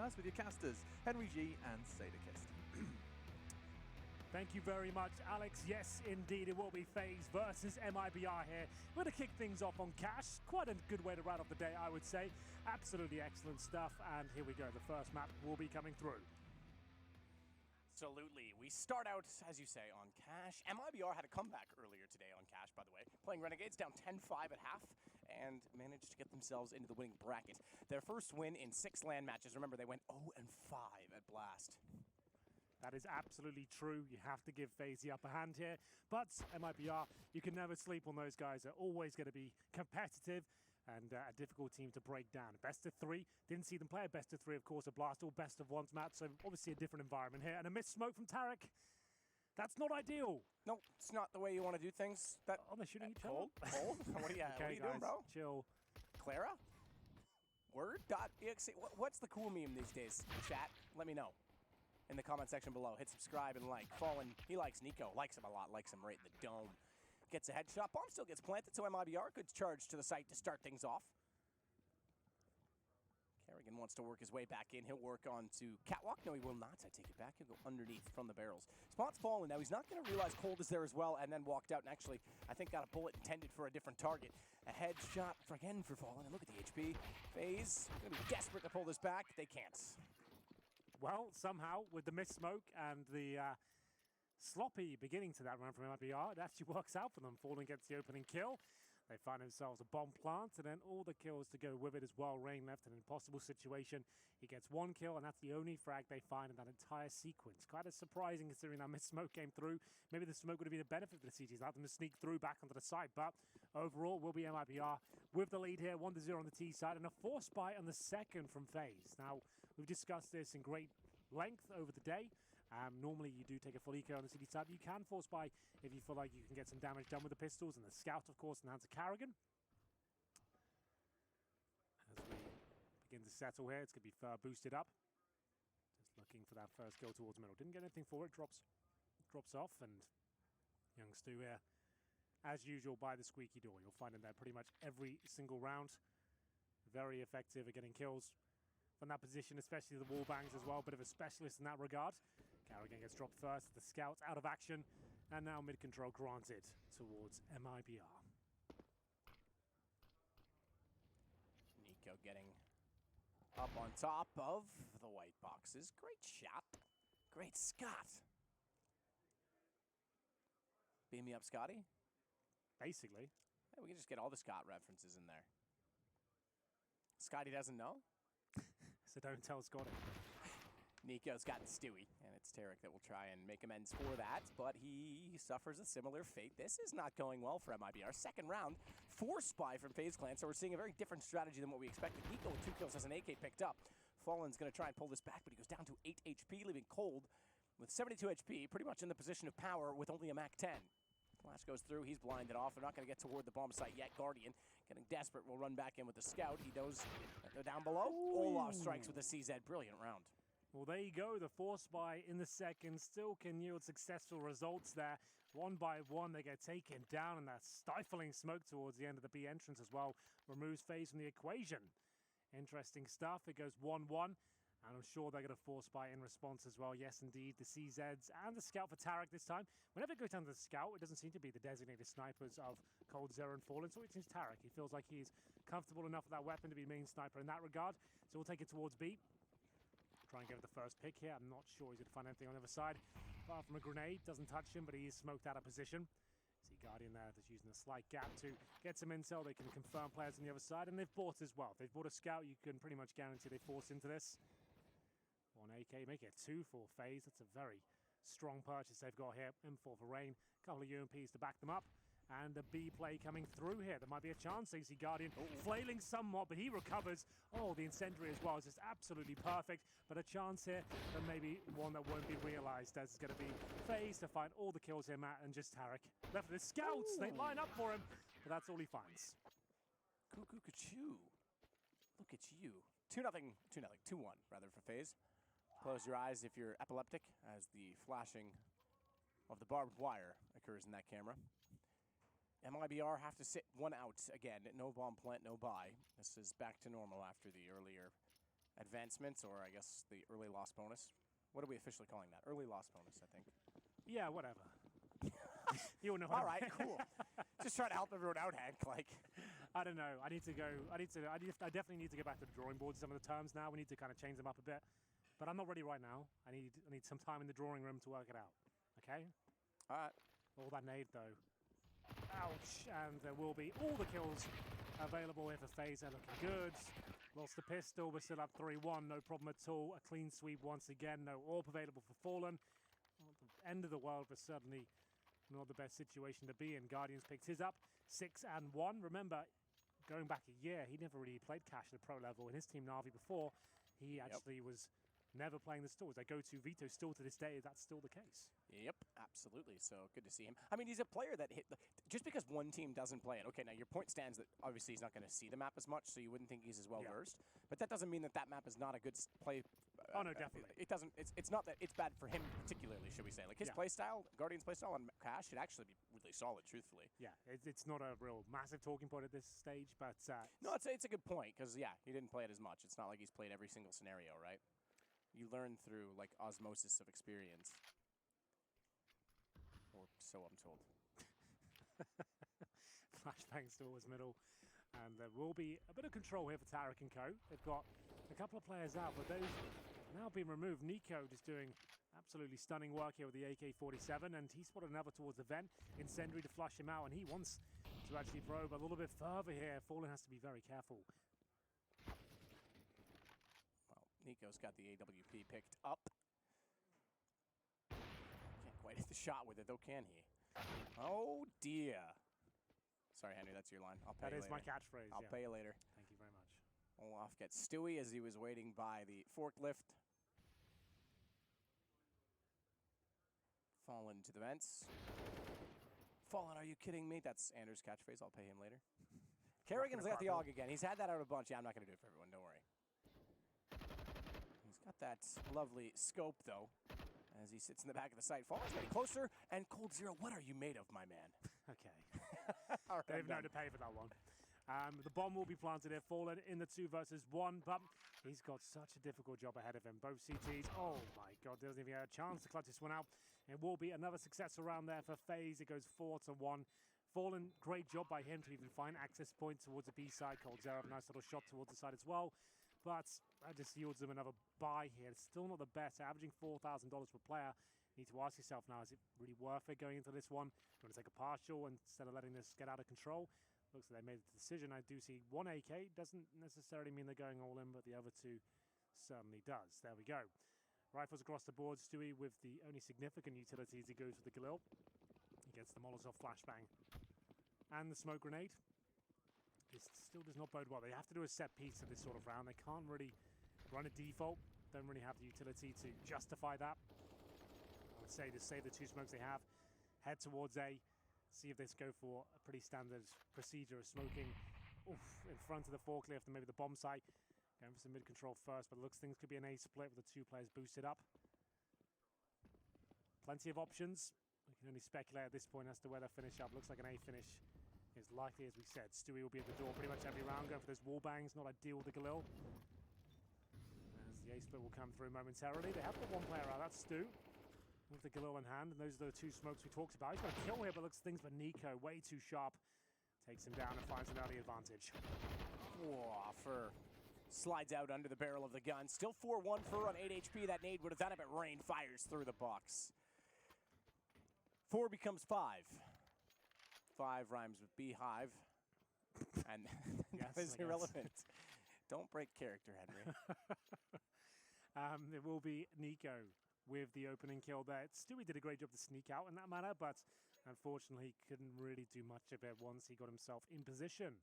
first with your casters, Henry G and Sadakist. Thank you very much, Alex. Yes, indeed, it will be FaZe versus MIBR here. We're going to kick things off on Cash. Quite a good way to write off the day, I would say. Absolutely excellent stuff. And here we go. The first map will be coming through. Absolutely. We start out, as you say, on Cash. MIBR had a comeback earlier today on Cash, by the way, playing Renegades down 10-5 at half and managed to get themselves into the winning bracket. Their first win in 6 LAN matches. Remember, they went 0-5 at Blast. That is absolutely true. You have to give FaZe the upper hand here. But MIBR, you can never sleep on those guys. They're always going to be competitive and a difficult team to break down. Best of 3. Didn't see them play a best of 3, of course, at Blast. All best of 1s match, so obviously a different environment here. And a missed smoke from Tarek. That's not ideal. No, it's not the way you want to do things. Oh, they're shooting each other? Cold? What are you, okay, what are you guys, doing, bro? Chill. Clara? Word.exe. What's the cool meme these days? Chat, let me know in the comment section below. Hit subscribe and like. Fallen, he likes Nico. Likes him a lot. Likes him right in the dome. Gets a headshot. Bomb still gets planted, so MIBR good charge to the site to start things off. Kerrigan wants to work his way back in. He'll work on to Catwalk. No, he will not. I take it back. He'll go underneath from the barrels. Spot's fallen. Now, he's not going to realize Cold is there as well and then walked out and actually, I think, got a bullet intended for a different target. A headshot again for Fallen. And look at the HP. FaZe going to be desperate to pull this back. They can't. Well, somehow, with the missed smoke and the sloppy beginning to that run from MIBR, it actually works out for them. Fallen gets the opening kill. They find themselves a bomb plant, and then all the kills to go with it as well. Rain left in an impossible situation. He gets 1 kill, and that's the only frag they find in that entire sequence. Kind of surprising considering that missed smoke came through. Maybe the smoke would have been a benefit for the CGs, allowed them to sneak through back onto the side, but overall will be MIBR with the lead here, 1-0 on the T side, and a force buy on the second from FaZe. Now, we've discussed this in great length over the day. Normally you do take a full eco on the city side, but you can force buy if you feel like you can get some damage done with the pistols, and the scout, of course, in the hands of Kerrigan. As we begin to settle here, it's going to be boosted up. Just looking for that first kill towards middle. Didn't get anything for it, drops off, and young Stu here, as usual, by the squeaky door. You'll find him there pretty much every single round. Very effective at getting kills from that position, especially the wall bangs as well. Bit of a specialist in that regard. Kerrigan gets dropped first. The scout out of action. And now mid-control granted towards MIBR. Nico getting up on top of the white boxes. Great shot. Great Scott. Beam me up, Scotty. Basically. Hey, we can just get all the Scott references in there. Scotty doesn't know? So don't tell Scotty. Nico's got Stewie, and it's Tarek that will try and make amends for that, but he suffers a similar fate. This is not going well for MIBR. Second round, force buy from FaZe Clan, so we're seeing a very different strategy than what we expected. Nico with 2 kills has an AK picked up. Fallen's going to try and pull this back, but he goes down to 8 HP, leaving Cold with 72 HP, pretty much in the position of power with only a Mac 10. Flash goes through, he's blinded off. They're not going to get toward the bomb site yet. Guardian getting desperate, will run back in with the scout. He knows they're down below. Olaf strikes with the CZ. Brilliant round. Well, there you go. The force buy in the second still can yield successful results there. 1 by 1, they get taken down, and that stifling smoke towards the end of the B entrance as well removes FaZe from the equation. Interesting stuff. It goes 1-1. And I'm sure they're going to force buy in response as well. Yes, indeed, the CZs and the scout for Tarek this time. Whenever it goes down to the scout, it doesn't seem to be the designated snipers of Cold, Zero, and Fallen. So it seems Tarek. He feels like he's comfortable enough with that weapon to be main sniper in that regard. So we'll take it towards B. Try and get the first pick here. I'm not sure he's going to find anything on the other side. Apart from a grenade, doesn't touch him, but he is smoked out of position. See Guardian there that's using a slight gap to get some intel. They can confirm players on the other side, and they've bought as well. If they've bought a scout, you can pretty much guarantee they force into this. 1 AK, make it 2 for FaZe. That's a very strong purchase they've got here. M4 for Rain, a couple of UMPs to back them up. And the B play coming through here. There might be a chance. You see Guardian flailing somewhat, but he recovers. Oh, the incendiary as well is just absolutely perfect. But a chance here, but maybe one that won't be realized, as it's going to be FaZe to find all the kills here, Matt, and just Tarek. Left with his scouts. They line up for him, but that's all he finds. Cuckoo-cuckoo. Look at you. 2-0, 2-1 rather for FaZe. Close your eyes if you're epileptic, as the flashing of the barbed wire occurs in that camera. MIBR have to sit 1 out again. No bomb plant, no buy. This is back to normal after the earlier advancements, or I guess the early loss bonus. What are we officially calling that? Early loss bonus, I think. Yeah, whatever. You'll know what All right, cool. Just trying to help everyone out, Hank. Like, I don't know. I definitely need to go back to the drawing board. Some of the terms now. We need to kind of change them up a bit. But I'm not ready right now. I need some time in the drawing room to work it out. Okay? all right. All that nade though. Ouch! And there will be all the kills available here for FaZe. They're looking good. Lost the pistol. We're still up 3-1. No problem at all. A clean sweep once again. No AWP available for Fallen. Not the end of the world, but certainly not the best situation to be in. Guardians picked his up 6-1. Remember, going back a year, he never really played Cash at the pro level. In his team Na'Vi before, he actually was never playing the stores. They go to Vito still to this day. That's still the case. Yep, absolutely. So good to see him. I mean, he's a player that just because one team doesn't play it. Okay, now your point stands that obviously he's not going to see the map as much, so you wouldn't think he's as well versed. But that doesn't mean that that map is not a good play. Oh no, definitely. It doesn't. It's not that it's bad for him particularly, should we say? Like his play style, Guardian's play style on Cash should actually be really solid, truthfully. Yeah, it's not a real massive talking point at this stage, but no, it's a good point because he didn't play it as much. It's not like he's played every single scenario, right? You learn through like osmosis of experience, or so I'm told. Flashbang still was middle, and there will be a bit of control here for Tarek and co. They've got a couple of players out, but those now being removed. Nico just doing absolutely stunning work here with the AK-47, and he spotted another towards the vent. Incendiary to flush him out, and he wants to actually probe a little bit further here. Fallen has to be very careful. Nico's got the AWP picked up. Can't quite hit the shot with it, though, can he? Oh, dear. Sorry, Henry, that's your line. I'll pay you later. That is my catchphrase, I'll pay you later. Thank you very much. Olaf gets Stewie as he was waiting by the forklift. Fallen to the vents. Fallen, are you kidding me? That's Andrew's catchphrase. I'll pay him later. Kerrigan's got the AUG again. He's had that out a bunch. Yeah, I'm not going to do it for everyone. Don't worry. Got that lovely scope, though, as he sits in the back of the site. Fallen's getting closer, and Cold Zero, what are you made of, my man? Okay. They've known to pay for that one. The bomb will be planted here. Fallen in the 2 versus 1, but he's got such a difficult job ahead of him. Both CTs, oh my God, doesn't even have a chance to clutch this one out. It will be another successful round there for FaZe. It goes 4-1. Fallen, great job by him to even find access point towards the B side. Cold Zero, nice little shot towards the side as well. But that just yields them another buy here. It's still not the best. Averaging $4,000 per player. You need to ask yourself now, is it really worth it going into this one? You want to take a partial instead of letting this get out of control? Looks like they made the decision. I do see one AK. Doesn't necessarily mean they're going all in, but the other two certainly does. There we go. Rifles across the board. Stewie with the only significant utilities. He goes for the Galil. He gets the Molotov flashbang and the smoke grenade. It still does not bode well. They have to do a set piece in this sort of round. They can't really run a default. Don't really have the utility to justify that. I would say just save the 2 smokes they have. Head towards A. See if they go for a pretty standard procedure of smoking in front of the forklift and maybe the bomb site. Going for some mid-control first, but it looks things could be an A split with the 2 players boosted up. Plenty of options. We can only speculate at this point as to where they'll finish up. Looks like an A finish is likely, as we said. Stewie will be at the door pretty much every round, going for those wall bangs. Not ideal with the Galil. As the A split will come through momentarily. They have got 1 player out. That's Stu with the Galil in hand, and those are the 2 smokes we talked about. He's got a kill here, but looks things for Nico. Way too sharp. Takes him down and finds an early advantage. Fur slides out under the barrel of the gun. Still 4-1 Fur on 8 HP. That nade would have done it, but Rain fires through the box. 4 becomes 5. 5 rhymes with beehive, and that is irrelevant. Don't break character, Henry. It will be Nico with the opening kill there. Stewie did a great job to sneak out in that manner, but unfortunately he couldn't really do much of it once he got himself in position.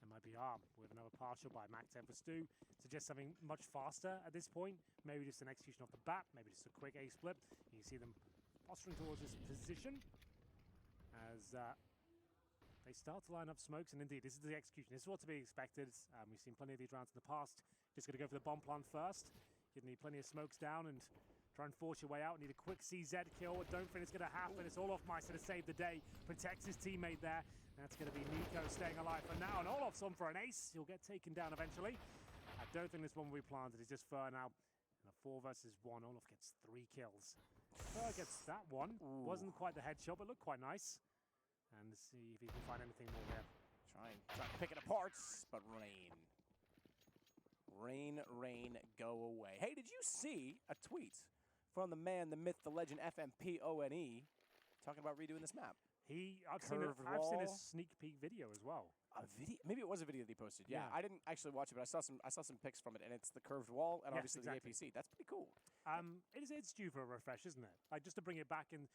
MIBR with another partial by Mac 10 for Stu. Suggests something much faster at this point. Maybe just an execution off the bat, maybe just a quick A split. You can see them posturing towards this position as they start to line up smokes, and indeed, this is the execution. This is what to be expected. We've seen plenty of these rounds in the past. Just going to go for the bomb plant first. You need plenty of smokes down and try and force your way out. Need a quick CZ kill. Don't think it's going to happen. It's all off Meister to save the day. Protects his teammate there. That's going to be Nico staying alive for now. And Olaf's on for an ace. He'll get taken down eventually. don't think this one will be planted. He's just throwing out in a 4 versus 1. Olaf gets 3 kills. Gets that one. Ooh. Wasn't quite the headshot, but looked quite nice. And see if he can find anything more here. Try to pick it apart, but rain, go away. Hey, did you see a tweet from the man, the myth, the legend, FMPONE, talking about redoing this map? I've seen his wall. sneak peek video as well. A video? Maybe it was a video that he posted. Yeah, Yeah. I didn't actually watch it, but I saw some pics from it, and it's the curved wall and Yes, obviously exactly. the APC. That's pretty cool. It's due for a refresh, isn't it? Like, just to bring it back in.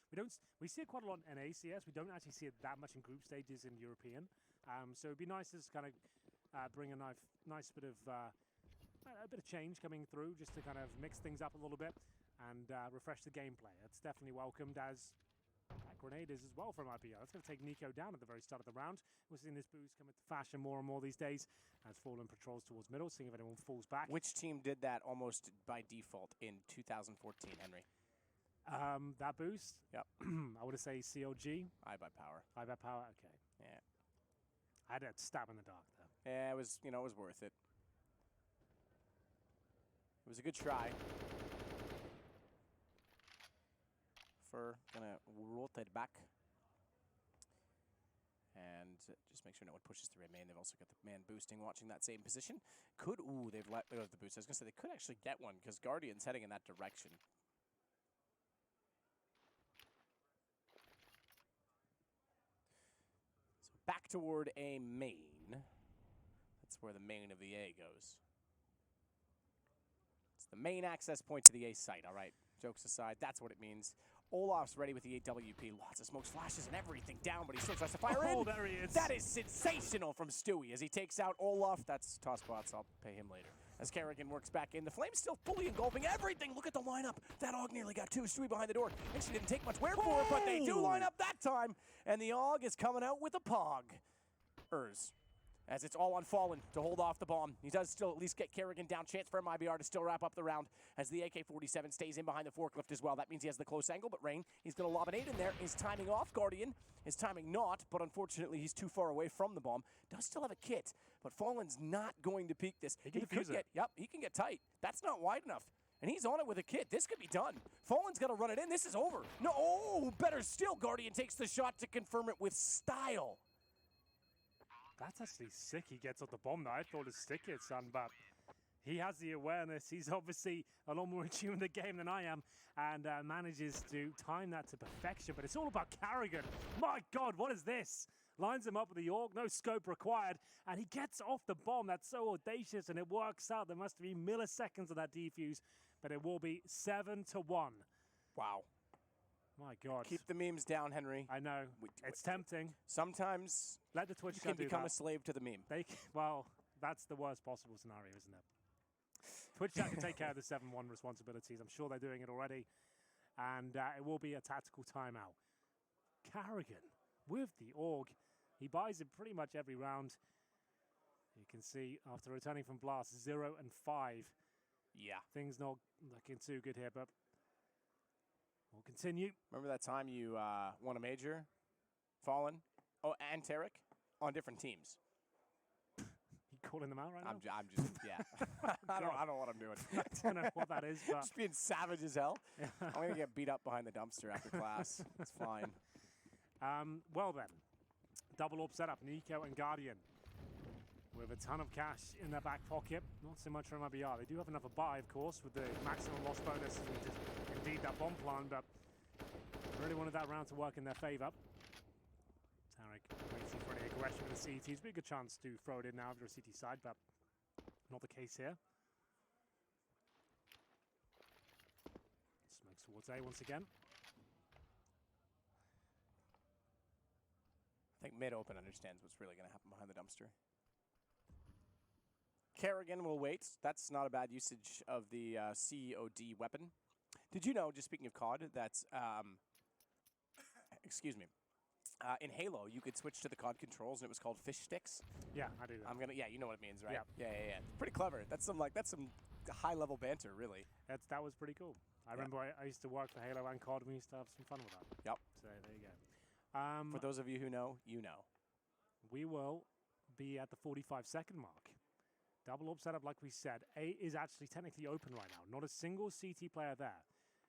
We see it quite a lot in ACS. We don't actually see it that much in group stages in European. So it'd be nice to just kind of bring a nice bit of a bit of change coming through, just to kind of mix things up a little bit and refresh the gameplay. That's definitely welcomed, as that grenade is as well from IBR. That's going to take Nico down at the very start of the round. We're seeing this boost come into fashion more and more these days as Fallen patrols towards middle, seeing if anyone falls back. Which team did that almost by default in 2014, Henry? That boost? Yep. I would say CLG. I by power. I bet power, okay. Yeah. I had a stab in the dark though. Yeah, it was worth it. It was a good try. Fur gonna rotate back. And just make sure no one pushes through main. They've also got the man boosting, watching that same position. They've let go of the boost. I was gonna say they could actually get one because Guardian's heading in that direction. So back toward a main. That's where the main of the A goes. It's the main access point to the A site, all right? Jokes aside, that's what it means. Olaf's ready with the 8WP. Lots of smokes, flashes, and everything down, but he still tries to fire in. Oh, there he is. That is sensational from Stewie as he takes out Olaf. That's toss spots. I'll pay him later. As Kerrigan works back in, the flames still fully engulfing everything. Look at the lineup. That AUG nearly got 2. Stewie behind the door. And she didn't take much wear for it, but they do line up that time. And the AUG is coming out with a POG. As it's all on Fallen to hold off the bomb. He does still at least get Kerrigan down. Chance for MIBR to still wrap up the round as the AK-47 stays in behind the forklift as well. That means he has the close angle, but Rain, he's going to lob an 8 in there. Is timing off. Guardian is timing not, but unfortunately he's too far away from the bomb. Does still have a kit, but Fallen's not going to peek this. He can defuse it. Yep, he can get tight. That's not wide enough. And he's on it with a kit. This could be done. Fallen's got to run it in. This is over. No, oh, better still. Guardian takes the shot to confirm it with style. That's actually sick. He gets off the bomb, though. I thought it stick it, son, but he has the awareness. He's obviously a lot more in tune with the game than I am, and manages to time that to perfection. But it's all about Kerrigan. My God, what is this? Lines him up with the AUG, no scope required, and he gets off the bomb. That's so audacious, and it works out. There must be milliseconds of that defuse, but it will be 7-1. Wow. My God. Keep the memes down, Henry. I know. It's tempting. Sometimes Let the Twitch you can become do a slave to the meme. Well, that's the worst possible scenario, isn't it? Twitch chat can take care of the 7-1 responsibilities. I'm sure they're doing it already. And it will be a tactical timeout. Kerrigan with the AUG. He buys it pretty much every round. You can see after returning from Blast, 0 and 5. Yeah. Things not looking too good here, but we'll continue. Remember that time you won a major, Fallen, and Tarek on different teams? You calling them out right now? I'm just yeah. I don't know what I'm doing. I don't know what that is, but Just being savage as hell. I'm gonna get beat up behind the dumpster after class. It's fine. Well then, double AWP setup, Nico and Guardian with a ton of cash in their back pocket. Not so much from MIBR. They do have enough to buy, of course, with the maximum loss bonus and indeed that bomb plan, but really wanted that round to work in their favor. Tarek waiting for any aggression in the CTs. Be a good chance to throw it in now if you're a CT side, but not the case here. Smokes towards A once again. I think mid-open understands what's really going to happen behind the dumpster. Kerrigan will wait. That's not a bad usage of the COD weapon. Did you know, just speaking of COD, that, excuse me, in Halo, you could switch to the COD controls and it was called fish sticks? Yeah, I do that. Yeah, you know what it means, right? Yeah. Yeah. Pretty clever. That's some high-level banter, really. That was pretty cool. I remember I used to work for Halo and COD, and we used to have some fun with that. Yep. So there you go. For those of you who know, you know. We will be at the 45-second mark. Double up setup, like we said. A is actually technically open right now. Not a single CT player there.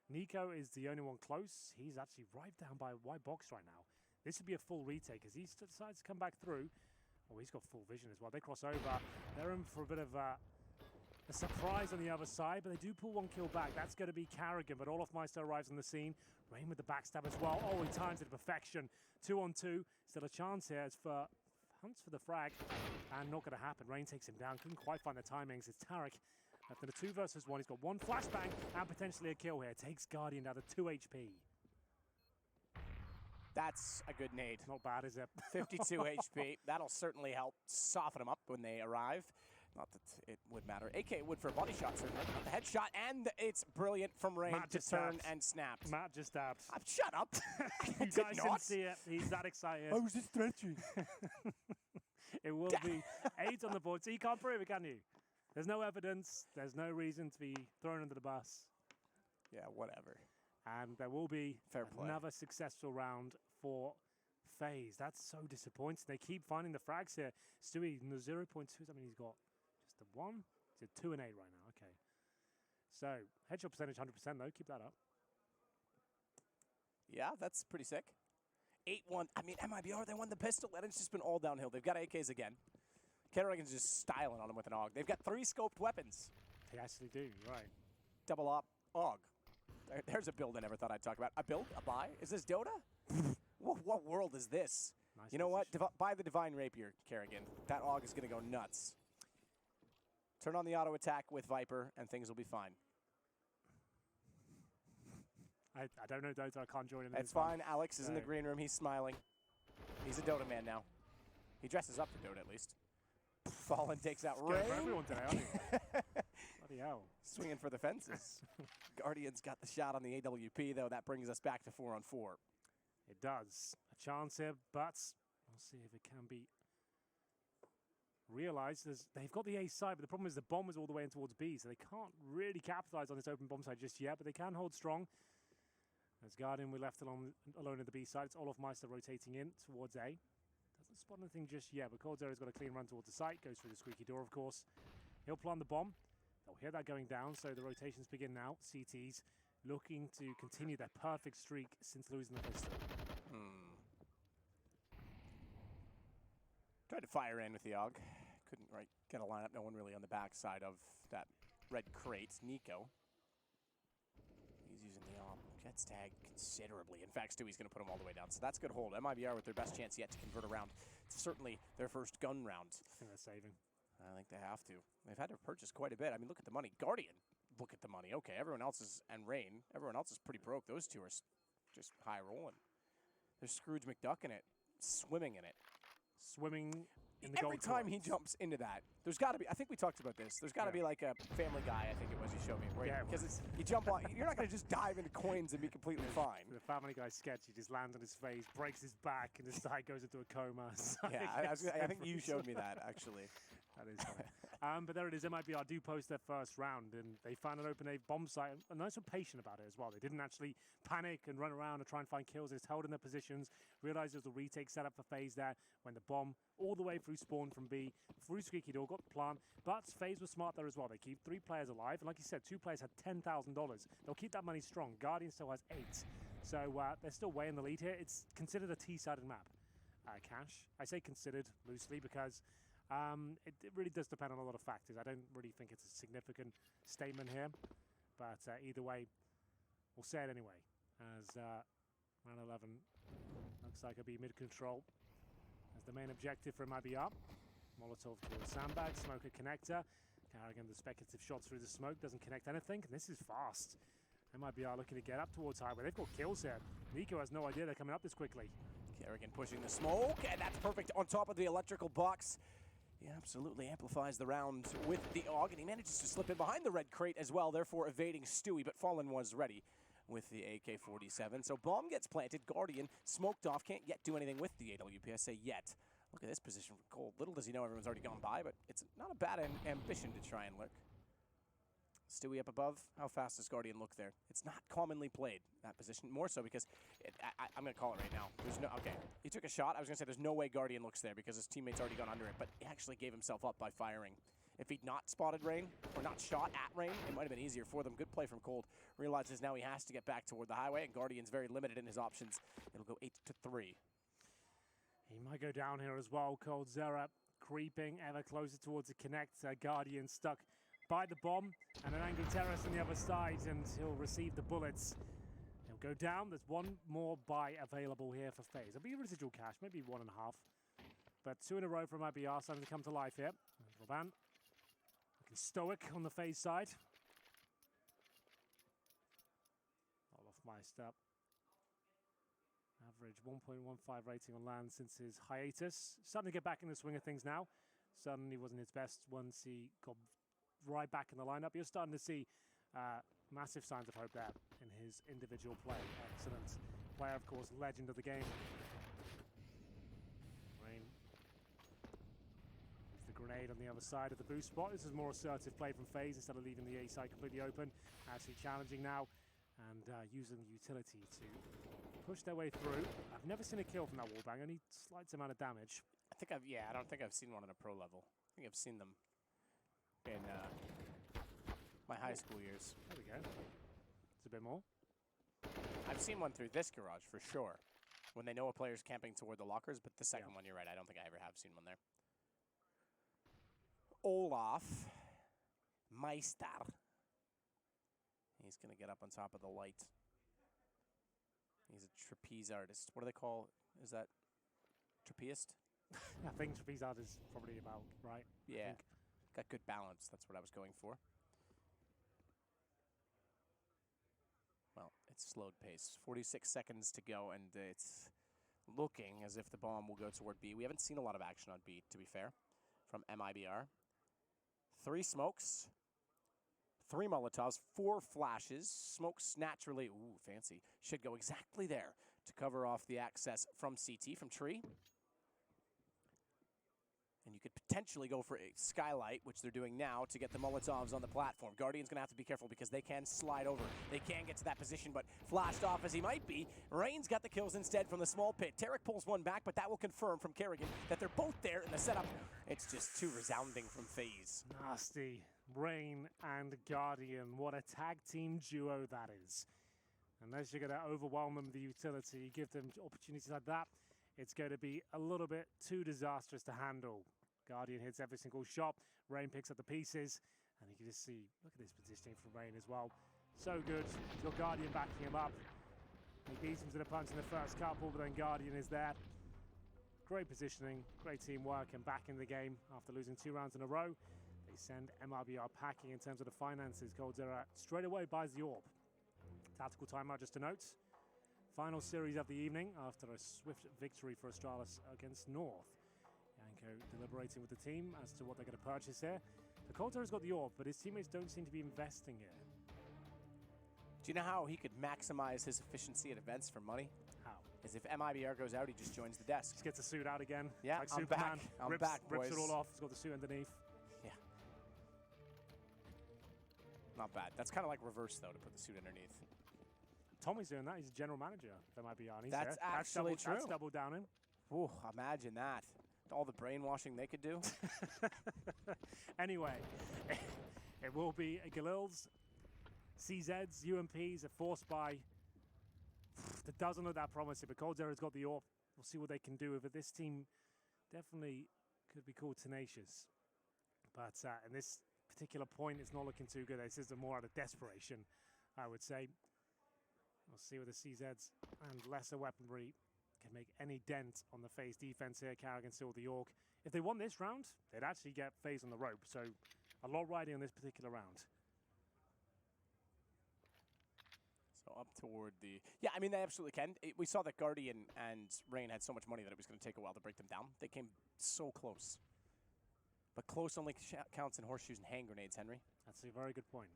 Nico is the only one close. He's actually right down by white box right now. This would be a full retake as he decides to come back through. Oh, he's got full vision as well. They cross over. They're in for a bit of a surprise on the other side, but they do pull one kill back. That's going to be Carrigan, but Olaf Meister arrives on the scene. Rain with the backstab as well. Oh, he times it to perfection. 2-on-2. Still a chance here as for hunts for the frag, and not going to happen. Rain takes him down. Couldn't quite find the timings. It's Tarek. After the 2 versus 1, he's got 1 flashbang and potentially a kill here. Takes Guardian down to 2 HP. That's a good nade. Not bad, is it? 52 HP. That'll certainly help soften them up when they arrive. Not that it would matter. AK would for a body shot, certainly. The headshot, and it's brilliant from Rain Matt to turn stabs. and snap. Matt just dabbed. Shut up. You guys didn't see it. He's that excited. I was just stretching. It will be 8 on the board, so you can't prove it, can you? There's no evidence. There's no reason to be thrown under the bus. Yeah, whatever. And there will be Fair play. another successful round for FaZe. That's so disappointing. They keep finding the frags here. Stewie, no 0.2s. I mean, he's got just a 1. He's a 2 and 8 right now. Okay. So, headshot percentage 100% though. Keep that up. Yeah, that's pretty sick. 8-1. I mean, MIBR, they won the pistol, and it's just been all downhill. They've got AKs again. Kerrigan's just styling on him with an AUG. They've got 3 scoped weapons. They actually do, right. Double op AUG. There's a build I never thought I'd talk about. A build? A buy? Is this Dota? What world is this? Nice you know what? position. Buy the Divine Rapier, Kerrigan. That AUG is going to go nuts. Turn on the auto attack with Viper, and things will be fine. I don't know Dota. I can't join in. It's this one. fine. Alex is in the So- green room. He's smiling. He's a Dota man now. He dresses up for Dota at least. Fallen takes out Going Rain. for everyone today, aren't you? Bloody hell. Swinging for the fences. Guardian's got the shot on the AWP, though. That brings us back to 4-on-4. It does. A chance here, but we'll see if it can be realized. They've got the A side, but the problem is the bomb is all the way in towards B, so they can't really capitalize on this open bomb side just yet, but they can hold strong. As Guardian, we're left alone at the B side. It's Olaf Meister rotating in towards A. Doesn't spot anything just yet, but Coldzera's got a clean run towards the site. Goes through the squeaky door, of course. He'll plant the bomb. They'll hear that going down, so the rotations begin now. CTs looking to continue their perfect streak since losing the pistol. Tried to fire in with the AUG. Couldn't get a lineup. No one really on the backside of that red crate. Nico. He's using the Jets tag considerably. In fact, Stewie's going to put him all the way down. So that's good hold. MIBR with their best chance yet to convert a round. It's certainly their first gun round. I think they're saving. I think they have to. They've had to purchase quite a bit. I mean, look at the money. Guardian, look at the money. Okay, everyone else is, and Rain, everyone else is pretty broke. Those two are just high rolling. There's Scrooge McDuck in it, swimming in it. Swimming in the Every gold time he coins. jumps into that, there's got to be, I think we talked about this, there's got to be like a Family Guy, I think it was, you showed me. Where Yeah, it because was. you jump on, you're not going to just dive into coins and be completely fine. The Family Guy sketch, he just lands on his face, breaks his back, and his side goes into a coma. So Yeah, I think you showed me that, actually. That is funny. But there it is. MIBR do post their first round, and they found an open A bomb site. And nice and patient about it as well. They didn't actually panic and run around and try and find kills. They just held in their positions, realized there was a retake set up for FaZe there when the bomb all the way through spawn from B, through Squeaky Door, got the plant. But FaZe was smart there as well. They keep 3 players alive. And like you said, 2 players had $10,000. They'll keep that money strong. Guardian still has 8. So they're still way in the lead here. It's considered a T-sided map. Cash. I say considered loosely because it really does depend on a lot of factors. I don't really think it's a significant statement here, but either way, we'll say it anyway. As round 11 looks like it'll be mid-control as the main objective for MIBR. Molotov to the sandbag, smoker connector. Carrigan the speculative shots through the smoke, doesn't connect anything, and this is fast. MIBR looking to get up towards highway. They've got kills here. Nico has no idea they're coming up this quickly. Kerrigan pushing the smoke, and that's perfect on top of the electrical box. He absolutely amplifies the round with the AUG, and he manages to slip in behind the red crate as well, therefore evading Stewie, but Fallen was ready with the AK-47. So bomb gets planted, Guardian smoked off, can't yet do anything with the AWP, I say yet. Look at this position for Cold. Little does he know everyone's already gone by, but it's not a bad ambition to try and lurk. Stewie up above. How fast does Guardian look there? It's not commonly played, that position. More so because, I'm going to call it right now. There's no, okay, he took a shot. I was going to say there's no way Guardian looks there because his teammate's already gone under it, but he actually gave himself up by firing If he'd not spotted Rain, or not shot at Rain, it might have been easier for them. Good play from Cold. Realizes now he has to get back toward the highway, and Guardian's very limited in his options. It'll go 8-3. He might go down here as well. Cold Zera creeping ever closer towards the connect. Guardian stuck by the bomb, and an angry terrorist on the other side, and he'll receive the bullets. He'll go down. There's one more buy available here for FaZe. There'll be a residual cash, maybe 1.5. But 2 in a row from MIBR starting to come to life here. Roban looking stoic on the FaZe side. All off my step. Average 1.15 rating on land since his hiatus. Starting to get back in the swing of things now. Certainly wasn't his best once he got right back in the lineup. You're starting to see massive signs of hope there in his individual play. Excellent player, of course, legend of the game. Rain. There's the grenade on the other side of the boost spot. This is more assertive play from FaZe instead of leaving the A side completely open. Actually challenging now and using the utility to push their way through. I've never seen a kill from that wallbang, only slight amount of damage. I don't think I've seen one on a pro level. I think I've seen them in my high school years. There we go. It's a bit more. I've seen one through this garage for sure, when they know a player's camping toward the lockers, but the second one, you're right, I don't think I ever have seen one there. Olaf Meister. He's going to get up on top of the light. He's a trapeze artist. What do they call? Is that trapeist? I think trapeze art is probably about right. Yeah. Got good balance. That's what I was going for. Well, it's slowed pace. 46 seconds to go, and it's looking as if the bomb will go toward B. We haven't seen a lot of action on B, to be fair, from MIBR. 3 smokes. 3 Molotovs, 4 flashes. Smokes naturally, ooh, fancy, should go exactly there to cover off the access from CT, from Tree. And you could potentially go for a skylight, which they're doing now, to get the Molotovs on the platform. Guardian's going to have to be careful because they can slide over. They can get to that position, but flashed off as he might be. Rain's got the kills instead from the small pit. Tarek pulls one back, but that will confirm from Kerrigan that they're both there in the setup. It's just too resounding from FaZe. Nasty. Rain and Guardian. What a tag team duo that is. Unless you're going to overwhelm them with the utility, give them opportunities like that, it's going to be a little bit too disastrous to handle. Guardian hits every single shot. Rain picks up the pieces. And you can just see, look at this positioning from Rain as well. So good. Your Guardian backing him up. He beats him to the punch in the first couple, but then Guardian is there. Great positioning, great teamwork, and back in the game after losing 2 rounds in a row. They send MIBR packing in terms of the finances. Cold Zera straight away buys the orb. Tactical timeout just to note. Final series of the evening after a swift victory for Astralis against North. Yanko deliberating with the team as to what they're going to purchase here. The Cold Zera's got the orb, but his teammates don't seem to be investing it. Do you know how he could maximize his efficiency at events for money? How? Is if MIBR goes out, he just joins the desk. Just gets the suit out again. Yeah, like I'm Superman. back. I'm back, boys. Rips it all off. He's got the suit underneath. Yeah. Not bad. That's kind of like reverse, though, to put the suit underneath. Tommy's doing that. He's a general manager. That might be on. That's actually true. That's double downing. Ooh, imagine that. All the brainwashing they could do. Anyway, it will be a Galil's, CZs, UMPs, a forced buy. That doesn't look that promising, but Cold Zera's got the orb. We'll see what they can do with it. This team definitely could be called tenacious. But in this particular point, it's not looking too good. This is more out of desperation, I would say. We'll see what the CZs and lesser weaponry can make any dent on the FaZe defense here. Kerrigan still the Orc. If they won this round, they'd actually get FaZe on the rope. So a lot riding on this particular round. So up toward the... Yeah, I mean, they absolutely can. We saw that Guardian and Rain had so much money that it was going to take a while to break them down. They came so close. But close only counts in horseshoes and hand grenades, Henry. That's a very good point.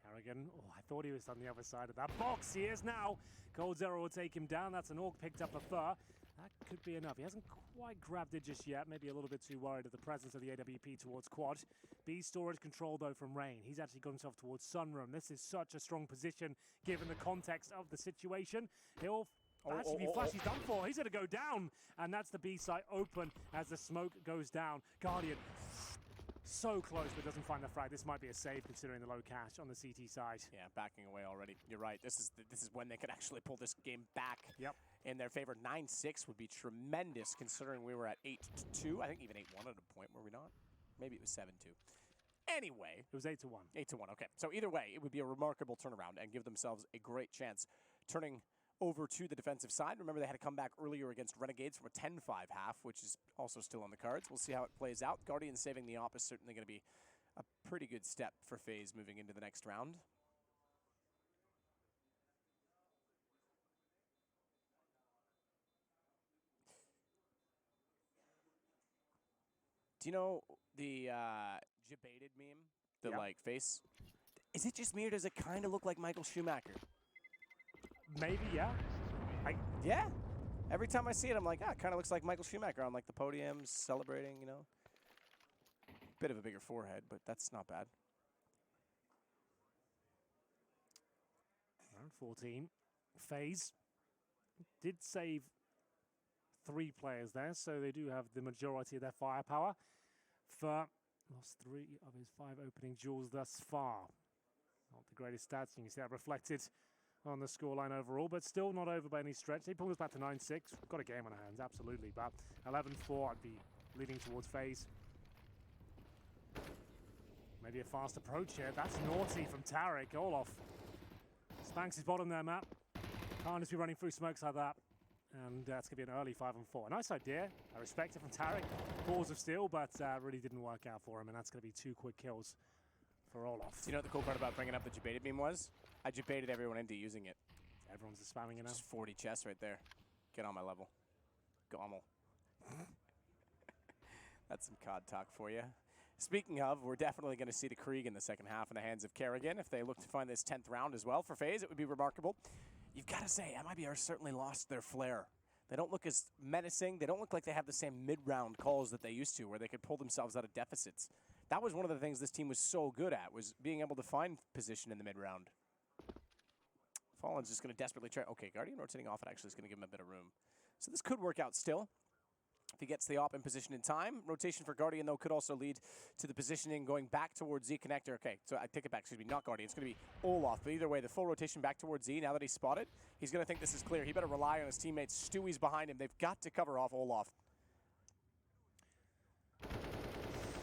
Kerrigan, oh, I thought he was on the other side of that box. He is now. Cold Zera will take him down. That's an Orc picked up a fur. That could be enough. He hasn't quite grabbed it just yet. Maybe a little bit too worried of the presence of the AWP towards Quad. B storage control, though, from Rain. He's actually got himself towards Sunroom. This is such a strong position, given the context of the situation. He'll actually be flashed. He's done for. He's going to go down. And that's the B site open as the smoke goes down. Guardian So close, but doesn't find the frag. This might be a save considering the low cash on the CT side. Yeah, backing away already. You're right. This is when they could actually pull this game back in their favor. 9-6 would be tremendous considering we were at 8-2. I think even 8-1 at a point, were we not? Maybe it was 7-2. Anyway. It was 8-1. 8-1, okay. So either way, it would be a remarkable turnaround and give themselves a great chance turning over to the defensive side. Remember, they had to come back earlier against Renegades from a 10-5 half, which is also still on the cards. We'll see how it plays out. Guardians saving the op is certainly going to be a pretty good step for FaZe moving into the next round. Do you know the debated meme? The like face? Is it just me or does it kind of look like Michael Schumacher? Maybe, yeah. Yeah. Every time I see it, I'm like, it kind of looks like Michael Schumacher on like the podiums, celebrating, you know. Bit of a bigger forehead, but that's not bad. Round 14. FaZe did save 3 players there, so they do have the majority of their firepower. For lost 3 of his 5 opening duels thus far. Not the greatest stats. You can see that reflected on the scoreline overall, but still not over by any stretch. They pulled us back to 9-6. Got a game on our hands, absolutely. But 11-4, I'd be leading towards FaZe. Maybe a fast approach here. That's naughty from Tarek. Olaf spanks his bottom there, Matt. Can't just be running through smokes like that. And that's going to be an early 5-4. Nice idea. I respect it from Tarek. Balls of steel, but really didn't work out for him. And that's going to be 2 quick kills for Olaf. Do you know what the cool part about bringing up the debated meme was? I debated everyone into using it. Everyone's just spamming it now. Just 40 chests right there. Get on my level. Gommel. That's some COD talk for you. Speaking of, we're definitely going to see the Krieg in the second half in the hands of Kerrigan. If they look to find this 10th round as well for FaZe, it would be remarkable. You've got to say, MIBR certainly lost their flair. They don't look as menacing. They don't look like they have the same mid-round calls that they used to, where they could pull themselves out of deficits. That was one of the things this team was so good at, was being able to find position in the mid-round. Fallen's just going to desperately try. Okay, Guardian rotating off, it actually is going to give him a bit of room. So this could work out still. If he gets the op in position in time. Rotation for Guardian, though, could also lead to the positioning going back towards Z Connector. Okay, so I take it back. Excuse me, not Guardian. It's going to be Olaf. But either way, the full rotation back towards Z, now that he's spotted, he's going to think this is clear. He better rely on his teammates. Stewie's behind him. They've got to cover off Olaf.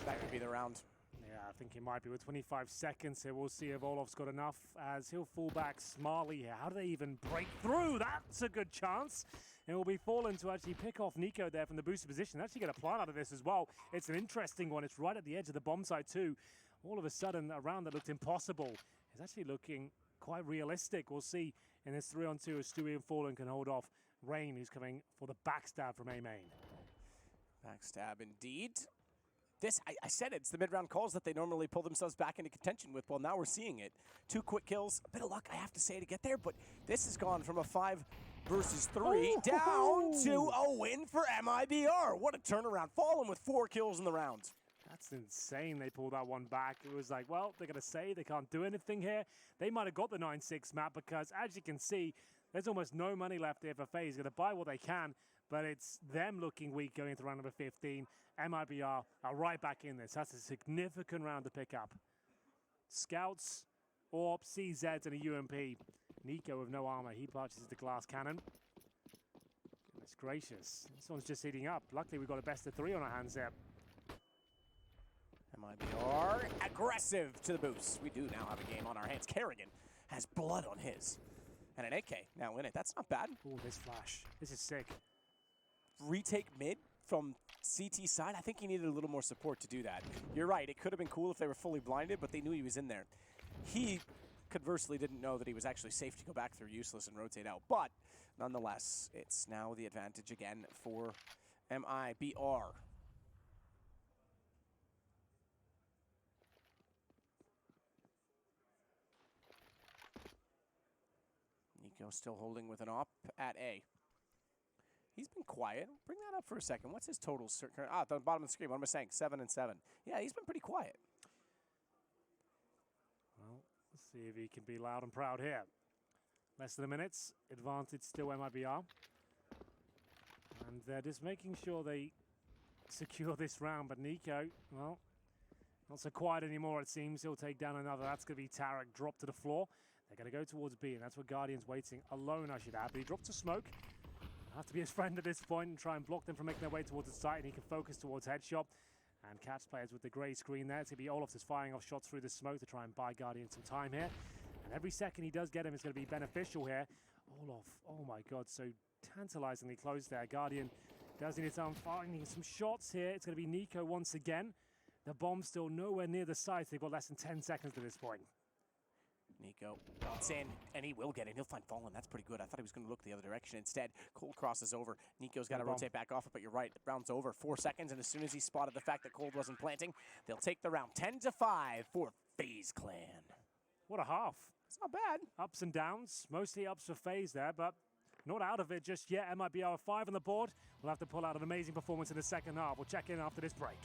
That could be the round. Yeah, I think he might be with 25 seconds here. We'll see if Olaf's got enough as he'll fall back smartly here. How do they even break through? That's a good chance. It will be Fallen to actually pick off Nico there from the boosted position. Actually get a plant out of this as well. It's an interesting one. It's right at the edge of the bomb site too. All of a sudden, a round that looked impossible is actually looking quite realistic. We'll see in this 3-on-2 as Stewie and Fallen can hold off Rain, who's coming for the backstab from A main. Backstab indeed. This, I said it's the mid-round calls that they normally pull themselves back into contention with. Well, now we're seeing it. 2 quick kills. A bit of luck, I have to say, to get there, but this has gone from a 5 versus 3 down to a win for MIBR. What a turnaround. Fallen with 4 kills in the round. That's insane. They pulled that one back. It was like, well, they're going to say they can't do anything here. They might have got the 9-6 map because, as you can see, there's almost no money left here for FaZe. Going to buy what they can, but it's them looking weak going into round number 15. MIBR are right back in this. That's a significant round to pick up. Scouts, AWP, CZ, and a UMP. Nico with no armor. He purchases the glass cannon. Goodness gracious. This one's just heating up. Luckily, we've got a best of 3 on our hands there. MIBR aggressive to the boost. We do now have a game on our hands. Kerrigan has blood on his. And an AK now in it. That's not bad. Oh, this flash. This is sick. Retake mid from CT side. I think he needed a little more support to do that. You're right. It could have been cool if they were fully blinded, but they knew he was in there. He conversely didn't know that he was actually safe to go back through useless and rotate out. But nonetheless, it's now the advantage again for MIBR. Nico still holding with an op at A. He's been quiet. Bring that up for a second. What's his total? At the bottom of the screen. What am I saying? 7 and 7. Yeah, he's been pretty quiet. Well, let's see if he can be loud and proud here. Less than a minute. Advantage still MIBR. And they're just making sure they secure this round. But Nico, well, Not so quiet anymore, it seems. He'll take down another. That's going to be Tarek, dropped to the floor. They're going to go towards B, and that's where Guardian's waiting alone, I should add. But he dropped to smoke. He'll have to be his friend at this point and try and block them from making their way towards the site, and he can focus towards headshot. And catch players with the grey screen there. It's going to be Olaf that's firing off shots through the smoke to try and buy Guardian some time here. And every second he does get him is going to be beneficial here. Olaf, oh my god, so tantalizingly close there. Guardian does need some finding some shots here. It's going to be Nico once again. The bomb's still nowhere near the site. They've got less than 10 seconds at this point. Nico wants in, and he will get in. He'll find Fallen. That's pretty good. I thought he was going to look the other direction. Instead, Cold crosses over. Nico's got to rotate back off it, but you're right. The round's over. 4 seconds, and as soon as he spotted the fact that Cold wasn't planting, they'll take the round 10-5 for FaZe Clan. What a half. It's not bad. Ups and downs. Mostly ups for FaZe there, but not out of it just yet. MIBR 5 on the board. We'll have to pull out an amazing performance in the second half. We'll check in after this break.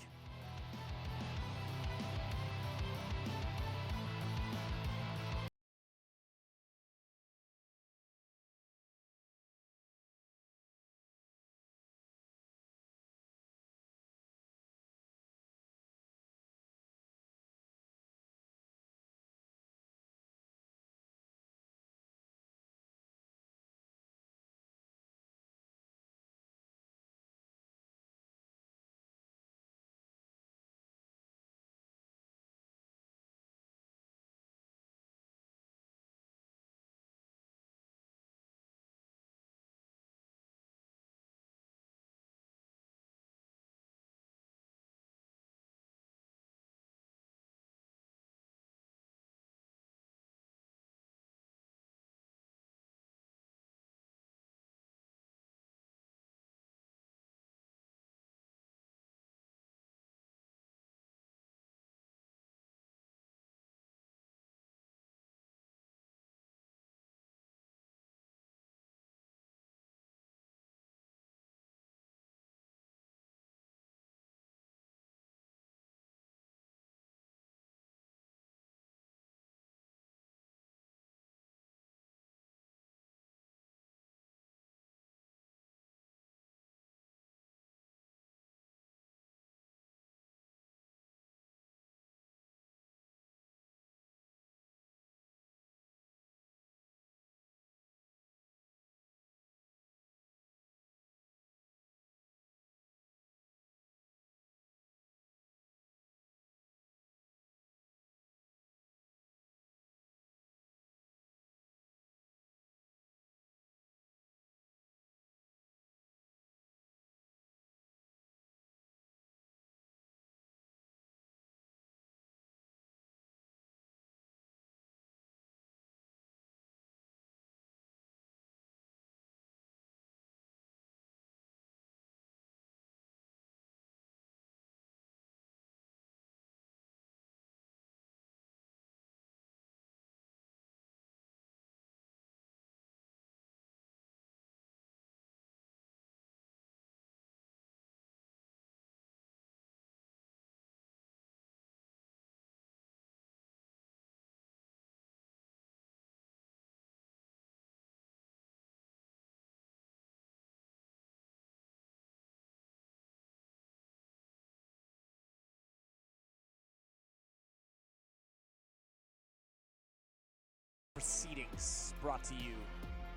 Proceedings brought to you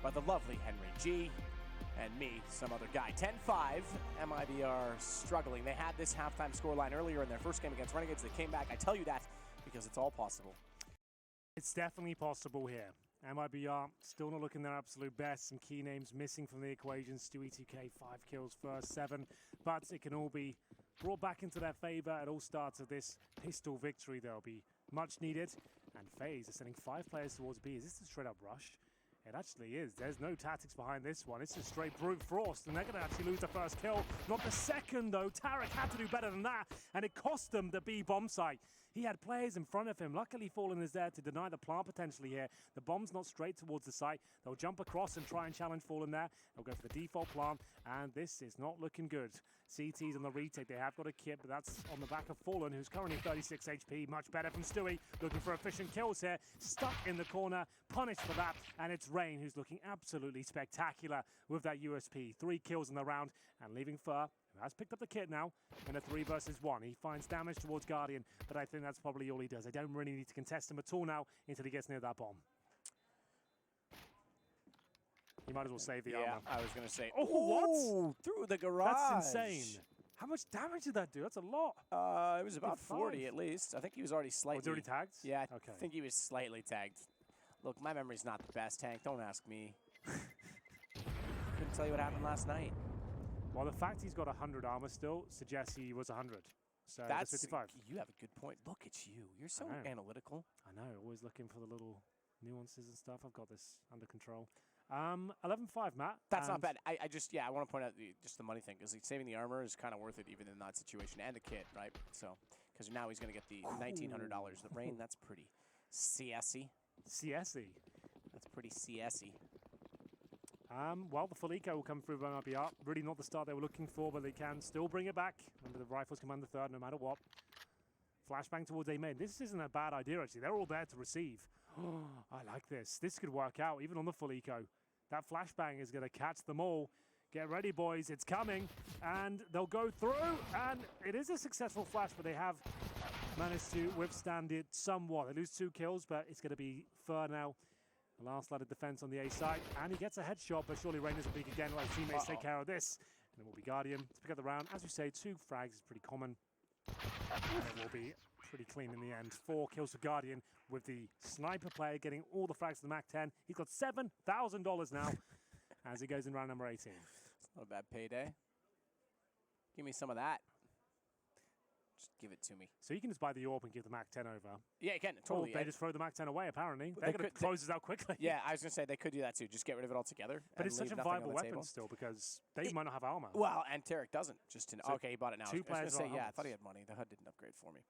by the lovely Henry G and me, some other guy. 10-5, MIBR struggling. They had this halftime scoreline earlier in their first game against Renegades. They came back. I tell you that because it's all possible. It's definitely possible here. MIBR still not looking their absolute best. Some key names missing from the equation. Stewie 2K, 5 kills, first 7. But it can all be brought back into their favor. It all starts with this pistol victory. They'll be much needed. And FaZe is sending 5 players towards B. Is this a straight up rush? It actually is. There's no tactics behind this one. It's just straight brute force, and they're going to actually lose the first kill. Not the second, though. Tarek had to do better than that, and it cost them the B bomb site. He had players in front of him. Luckily, Fallen is there to deny the plant potentially here. The bomb's not straight towards the site. They'll jump across and try and challenge Fallen there. They'll go for the default plant, and this is not looking good. CT's on the retake. They have got a kit, but that's on the back of Fallen, who's currently 36 HP. Much better from Stewie. Looking for efficient kills here. Stuck in the corner. Punished for that. And it's Rain, who's looking absolutely spectacular with that USP. 3 kills in the round, and leaving Fur, who Has picked up the kit now in a 3 versus 1. He finds damage towards Guardian, but I think that's probably all he does. They don't really need to contest him at all now until he gets near that bomb. He might as well save the armor. I was going to say, oh, what? Through the garage. That's insane. How much damage did that do? That's a lot. It was about 40 at least. I think he was already slightly. Was he already tagged? Yeah, I think he was slightly tagged. Look, my memory's not the best, Tank. Don't ask me. Couldn't tell you what happened last night. Well, the fact he's got 100 armor still suggests he was 100. So that's 55. You have a good point. Look at you. You're so analytical. I know. Always looking for the little nuances and stuff. I've got this under control. 11-5, Matt. That's not bad. I just, I want to point out just the money thing, because saving the armor is kind of worth it even in that situation, and the kit, right? So, because now he's going to get the $1,900. The rain, that's pretty CS-y. CS-y. That's pretty CS-y. Well, the full eco will come through by MIBR. Really not the start they were looking for, but they can still bring it back. Remember, the rifles command the third no matter what. Flashbang towards A main. This isn't a bad idea, actually. They're all there to receive. I like this. This could work out, even on the full eco. That flashbang is going to catch them all. Get ready, boys. It's coming. And they'll go through. And it is a successful flash, but they have managed to withstand it somewhat. They lose 2 kills, but it's going to be Fur now. The last line of defense on the A side. And he gets a headshot, but surely Rain doesn't peek again. Like teammates take care of this. And it will be Guardian to pick up the round. As you say, 2 frags is pretty common. And it will be pretty clean in the end. 4 kills for Guardian with the sniper player getting all the frags to the MAC-10. He's got $7,000 now as he goes in round number 18. It's not a bad payday. Give me some of that. Just give it to me. So you can just buy the AWP and give the MAC-10 over. Yeah, you can. Totally. Or they just throw the MAC-10 away, apparently. They're going to close this out quickly. Yeah, I was going to say they could do that too. Just get rid of it altogether. But it's such a viable weapon still because they might not have armor. Well, and Tarek doesn't. Just so okay, he bought it now. 2 players I thought he had money. The HUD didn't upgrade for me.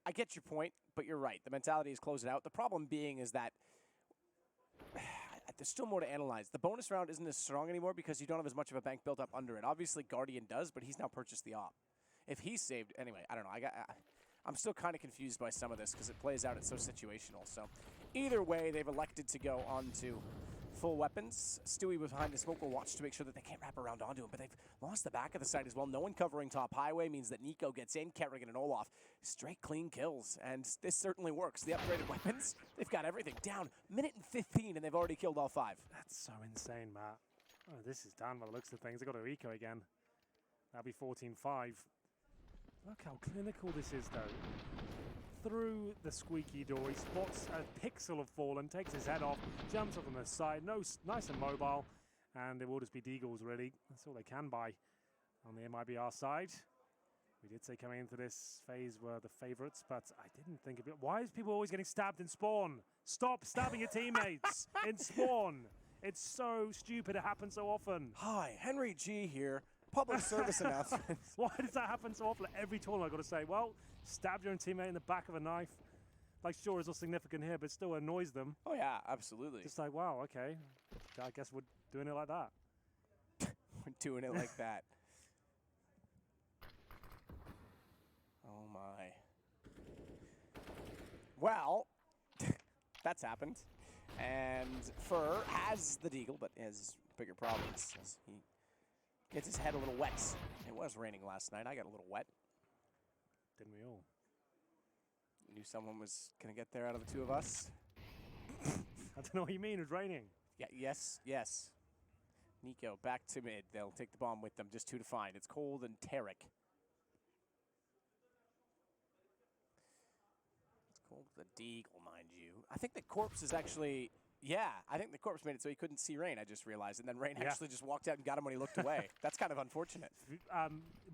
I get your point, but you're right. The mentality is close it out. The problem being is that there's still more to analyze. The bonus round isn't as strong anymore because you don't have as much of a bank built up under it. Obviously, Guardian does, but he's now purchased the op. If he's saved, anyway, I don't know. I'm still kind of confused by some of this because it plays out. It's so situational. So either way, they've elected to go on to full weapons. Stewie was behind the smoke will watch to make sure that they can't wrap around onto him, but they've lost the back of the site as well. No one covering top highway means that Nico gets in, Kerrigan and Olaf. Straight clean kills, and this certainly works. The upgraded weapons, they've got everything down. Minute and 15, and they've already killed all 5. That's so insane, Matt. Oh, this is done by the looks of things. They've got to eco again. That'll be 14-5. Look how clinical this is, though. Through the squeaky door, he spots a pixel of Fallen, takes his head off, jumps up on the side, nice and mobile, and it will just be Deagles, really. That's all they can buy on the MIBR side. We did say coming into this phase were the favorites, but I didn't think of it. Why is people always getting stabbed in spawn? Stop stabbing your teammates in spawn. It's so stupid. It happens so often. Hi, Henry G here. Public service announcements. Why does that happen so often? Every tournament, I've got to say, well, stab your own teammate in the back of a knife. Like, sure, it's all significant here, but it still annoys them. Oh, yeah, absolutely. Just like, wow, okay. I guess we're doing it like that. We're doing it like that. Oh, my. Well, that's happened. And Fur has the Deagle, but has bigger problems. As he gets his head a little wet. It was raining last night. I got a little wet. Didn't we all? Knew someone was going to get there out of the 2 of us. I don't know what you mean. It's raining. Yeah, yes. Nico, back to mid. They'll take the bomb with them. Just 2 to find. It's Cold and Tarek. It's Cold with the Deagle, mind you. I think the corpse is actually... Yeah, I think the corpse made it so he couldn't see Rain, I just realized. And then Rain actually just walked out and got him when he looked away. That's kind of unfortunate.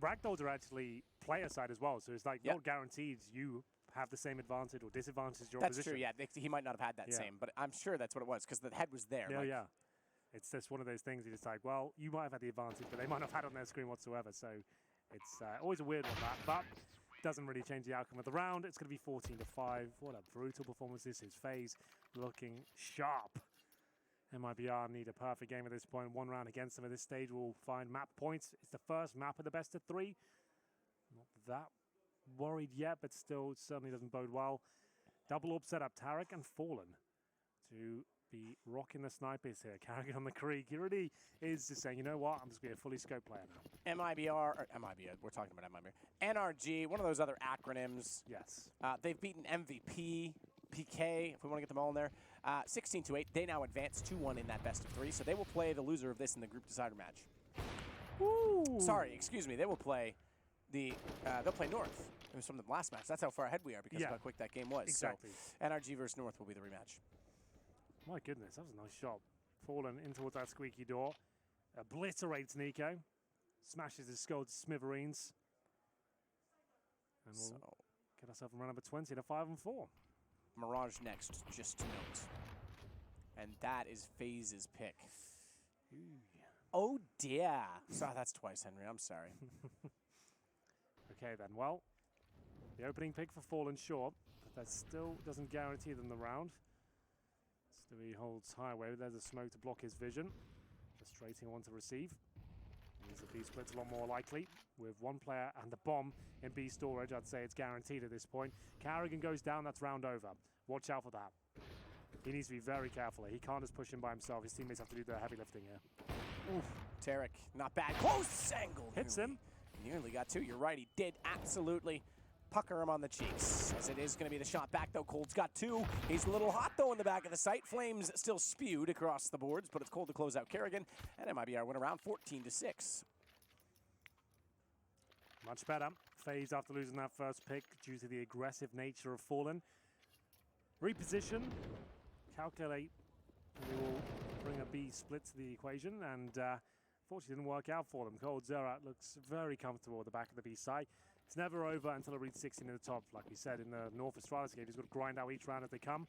Ragdolls are actually player side as well, so it's like not guaranteed you have the same advantage or disadvantage your that's position. That's true, yeah. He might not have had that same, but I'm sure that's what it was because the head was there. Yeah, yeah. It's just one of those things you just like, well, you might have had the advantage, but they might not have had it on their screen whatsoever. So it's always a weird one, that. But doesn't really change the outcome of the round. It's going to be 14-5. What a brutal performance this is. FaZe looking sharp. MIBR need a perfect game at this point. 1 round against them at this stage will find map points. It's the first map of the best of 3. Not that worried yet, but still it certainly doesn't bode well. Double orb setup, Tarek and Fallen to be rocking the snipers here, carrying on the creek. He really is just saying, you know what, I'm just going to be a fully scoped player now. MIBR, or MIBR, we're talking about MIBR. NRG, one of those other acronyms. Yes. They've beaten MVP, PK, if we want to get them all in there. 16-8, they now advance 2-1 in that best of 3, so they will play the loser of this in the group decider match. Ooh. Sorry, excuse me, they will play they'll play North. It was from the last match. That's how far ahead we are because of how quick that game was. Exactly. So NRG versus North will be the rematch. My goodness, that was a nice shot. Fallen in towards that squeaky door. Obliterates Nico. Smashes his skull to smithereens. And we'll get ourselves around number 20 to 5 and 4. Mirage next, just to note. And that is FaZe's pick. Ooh. Oh dear. That's twice, Henry. I'm sorry. Okay then, well, the opening pick for Fallen short, but that still doesn't guarantee them the round. Stewie holds highway, there's a smoke to block his vision. Frustrating one to receive. Means that B split's a lot more likely. With one player and the bomb in B storage, I'd say it's guaranteed at this point. Carrigan goes down, that's round over. Watch out for that. He needs to be very careful here. He can't just push him by himself. His teammates have to do the heavy lifting here. Oof, Tarek, not bad. Close angle. Hits him. Nearly got 2. You're right, he did absolutely pucker him on the cheeks. As it is going to be the shot back, though. Cold's got 2. He's a little hot, though, in the back of the site. Flames still spewed across the boards, but it's Cold to close out Kerrigan. And MIBR went around 14-6. Much better. FaZe after losing that first pick due to the aggressive nature of Fallen. Reposition. Calculate. We will bring a B split to the equation, and fortunately didn't work out for them. Cold Zerat looks very comfortable at the back of the B side. It's never over until it reaches 16 in the top. Like we said in the North Australis game, he's got to grind out each round as they come.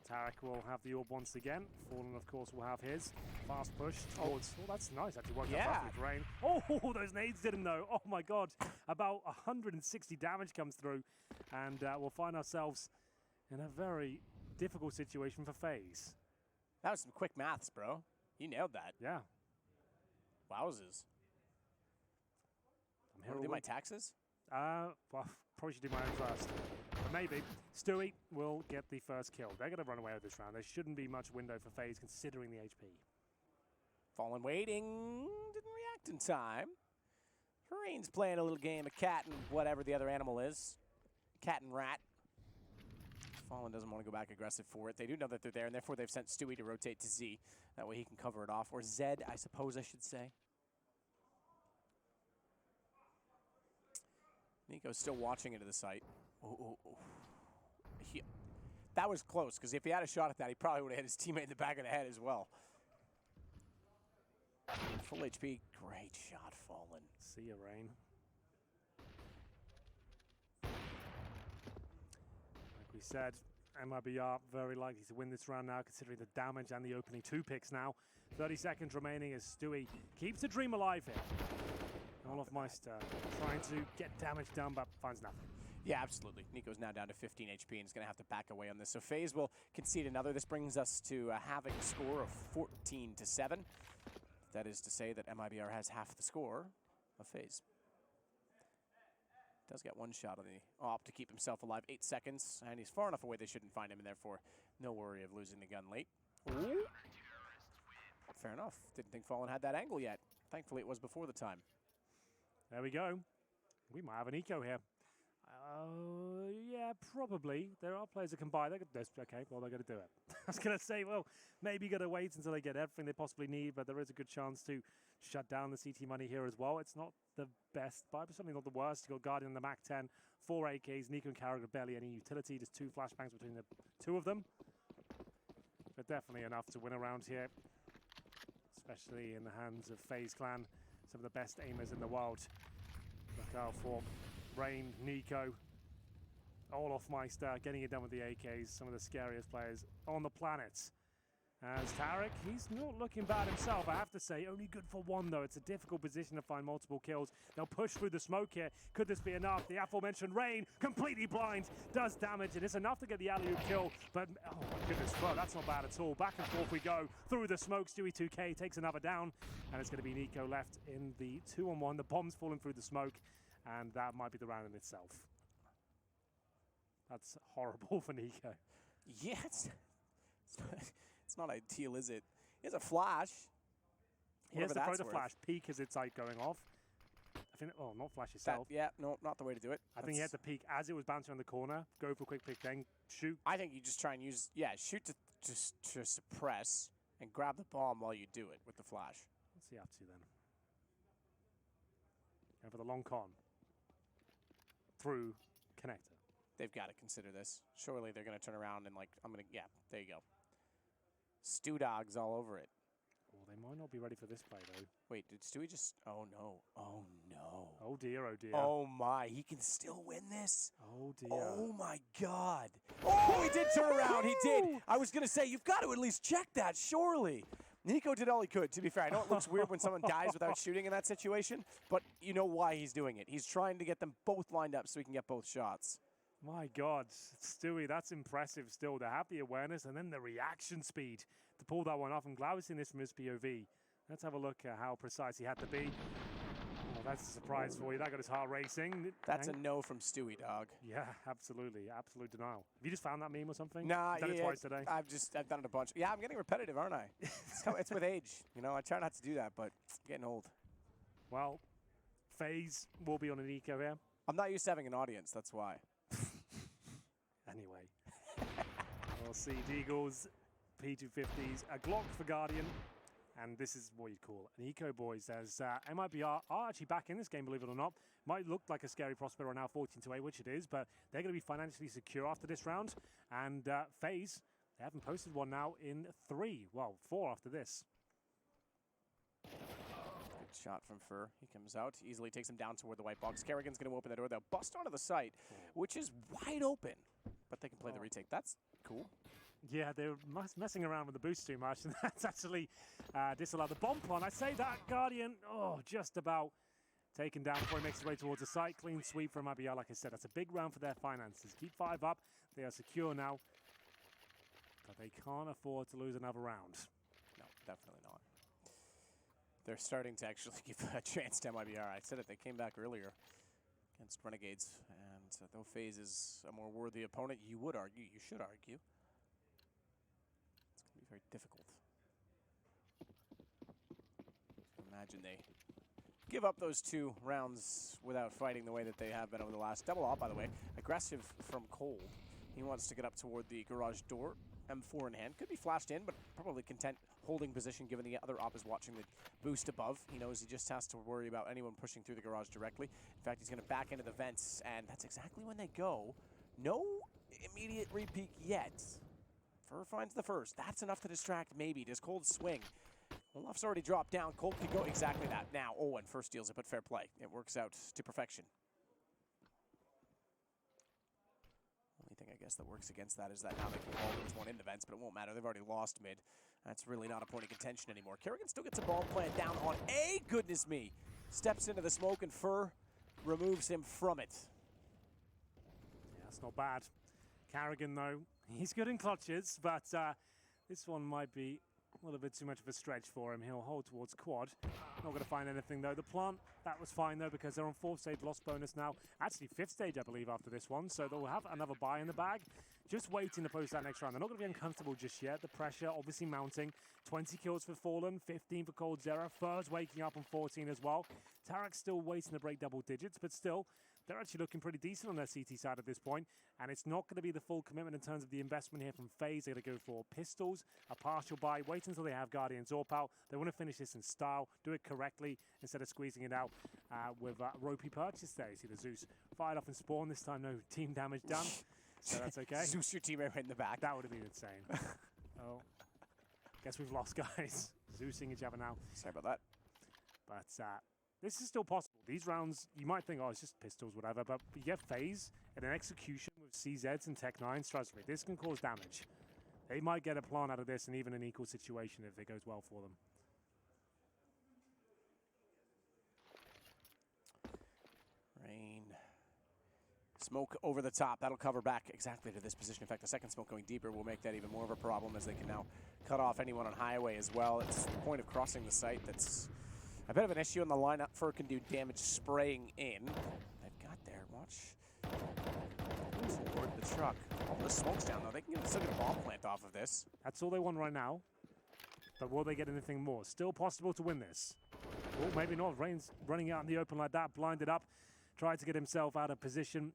Tarek will have the orb once again. Fallen, of course, will have his. Fast push towards... Oh, that's nice. Actually worked out fast with Rain. Oh, those nades didn't know. Oh, my God. About 160 damage comes through. And we'll find ourselves in a very difficult situation for FaZe. That was some quick maths, bro. You nailed that. Yeah. Wowzers. I'm here to do my taxes? Well, probably should do my own first. But maybe. Stewie will get the first kill. They're going to run away with this round. There shouldn't be much window for FaZe considering the HP. Fallen waiting. Didn't react in time. Rain's playing a little game of cat and whatever the other animal is. Cat and rat. Fallen doesn't want to go back aggressive for it. They do know that they're there, and therefore they've sent Stewie to rotate to Z. That way he can cover it off. Or Zed, I suppose I should say. Nico's still watching into the site. That was close, because if he had a shot at that, he probably would have hit his teammate in the back of the head as well. Full HP, great shot, Fallen. See ya, Rain. Like we said, MIBR very likely to win this round now, considering the damage and the opening 2 picks now. 30 seconds remaining as Stewie keeps the dream alive here. Olofmeister trying to get damage done, but finds nothing. Yeah, absolutely. Nico's now down to 15 HP and is going to have to back away on this. So FaZe will concede another. This brings us to having a score of 14-7. That is to say that MIBR has half the score of FaZe. Does get one shot on the op to keep himself alive. 8 seconds, and he's far enough away they shouldn't find him, and therefore no worry of losing the gun late. Ooh. Fair enough. Didn't think Fallen had that angle yet. Thankfully, it was before the time. There we go. We might have an eco here. Yeah, probably. There are players that can buy. Okay, well, they're going to do it. I was going to say, well, maybe got to wait until they get everything they possibly need, but there is a good chance to shut down the CT money here as well. It's not the best buy, but certainly not the worst. You've got Guardian and the Mac 10, 4 AKs, Nico and Carragher barely any utility, just 2 flashbangs between the 2 of them. But definitely enough to win around here, especially in the hands of FaZe Clan, some of the best aimers in the world. Look out for Rain, Nico, Olofmeister getting it done with the AKs, some of the scariest players on the planet. As Tarek, he's not looking bad himself, I have to say. Only good for 1, though. It's a difficult position to find multiple kills. They'll push through the smoke here. Could this be enough? The aforementioned Rain, completely blind, does damage, and it's enough to get the alley-oop kill. But, oh my goodness, bro, that's not bad at all. Back and forth we go through the smoke. Stewie 2K takes another down, and it's going to be Nico left in the 2-on-1. The bomb's falling through the smoke, and that might be the round in itself. That's horrible for Nico. Yeah, it's It's not ideal, is it? Here's a flash. He has to throw the worth. flash, peek as it's like going off. I think, oh, not flash yourself. Yeah, no, not the way to do it. I think he had to peek as it was bouncing on the corner, go for a quick pick, then shoot. I think you just try and use, shoot to suppress and grab the bomb while you do it with the flash. What's he up to then? Go for the long con. Through connector. They've got to consider this. Surely they're going to turn around and there you go. Stew dogs all over it. Oh, they might not be ready for this play, though. Wait, did Stewie just... Oh, no. Oh, no. Oh, dear, oh, dear. Oh, my. He can still win this? Oh, dear. Oh, my God. Oh, he did turn around. He did. I was going to say, you've got to at least check that, surely. Nico did all he could, to be fair. I know it looks weird when someone dies without shooting in that situation, but you know why he's doing it. He's trying to get them both lined up so he can get both shots. My God, Stewie, that's impressive still to have the awareness and then the reaction speed to pull that one off. I'm glad we've seen this from his POV. Let's have a look at how precise he had to be. Oh, that's a surprise for you. That got his heart racing. That's a no from Stewie, dog. Yeah, absolutely. Absolute denial. Have you just found that meme or something? Nah, You've done it twice today? I've done it a bunch. Yeah, I'm getting repetitive, aren't I? It's with age. You know, I try not to do that, but I'm getting old. Well, FaZe will be on an eco here. I'm not used to having an audience, that's why. Anyway, we'll see Deagles, P250s, a Glock for Guardian, and this is what you'd call an eco, boys, as MIBR are actually back in this game, believe it or not. Might look like a scary prospect right now, 14-8, which it is, but they're going to be financially secure after this round, and FaZe, they haven't posted one now in 4 after this. Good shot from Fur. He comes out, easily takes him down toward the white box. Kerrigan's going to open the door. They'll bust onto the site, which is wide open. But they can play the retake. That's cool. Yeah, they're messing around with the boost too much, and that's actually disallowed the bomb plan. I say that, Guardian, just about taken down before he makes his way towards the site. Clean sweep from MIBR, like I said. That's a big round for their finances. Keep 5 up. They are secure now. But they can't afford to lose another round. No, definitely not. They're starting to actually give a chance to MIBR. I said it, they came back earlier against Renegades. And though FaZe is a more worthy opponent, you would argue, you should argue, it's going to be very difficult. Imagine they give up those 2 rounds without fighting the way that they have been over the last. Double off, by the way. Aggressive from Cold. He wants to get up toward the garage door. M4 in hand. Could be flashed in, but probably content holding position given the other op is watching the boost above. He knows he just has to worry about anyone pushing through the garage directly. In fact, he's going to back into the vents, and that's exactly when they go. No immediate repeat yet. Fur finds the first. That's enough to distract, maybe. Does Cold swing? Olaf's already dropped down. Cold could go exactly that. Now, and first steals it, but fair play. It works out to perfection. Only thing I guess that works against that is that now they can ball this one into vents, but it won't matter. They've already lost mid. That's really not a point of contention anymore. Kerrigan still gets a ball plant down on A. Goodness me. Steps into the smoke and Fur removes him from it. Yeah, that's not bad. Kerrigan, though, he's good in clutches, but this one might be a little bit too much of a stretch for him. He'll hold towards quad. Not going to find anything, though. The plant, that was fine, though, because they're on 4th stage loss bonus now. Actually, 5th stage, I believe, after this one. So they'll have another buy in the bag. Just waiting to post that next round. They're not going to be uncomfortable just yet. The pressure obviously mounting. 20 kills for Fallen, 15 for Cold Zera. Fur's waking up on 14 as well. Tarek's still waiting to break double digits, but still, they're actually looking pretty decent on their CT side at this point, and it's not going to be the full commitment in terms of the investment here from FaZe. They're going to go for pistols, a partial buy, wait until they have Guardian Zorp out. They want to finish this in style, do it correctly instead of squeezing it out with ropey purchase there. You see the Zeus fired off and spawn. This time no team damage done, so that's okay. Zeus your teammate right in the back. That would have been insane. Oh, guess we've lost guys. Zeusing each other now. Sorry about that. But this is still possible. These rounds, you might think, it's just pistols, whatever, but you get FaZe and an execution with CZs and Tech-9s, trust me, this can cause damage. They might get a plant out of this and even an equal situation if it goes well for them. Rain. Smoke over the top. That'll cover back exactly to this position. In fact, the second smoke going deeper will make that even more of a problem as they can now cut off anyone on highway as well. It's the point of crossing the site that's a bit of an issue in the lineup. Fur can do damage spraying in. They've got there. Watch. the truck. All the smoke's down, though. They can still get a bomb plant off of this. That's all they want right now. But will they get anything more? Still possible to win this. Or maybe not. Rain's running out in the open like that, blinded up. Tried to get himself out of position.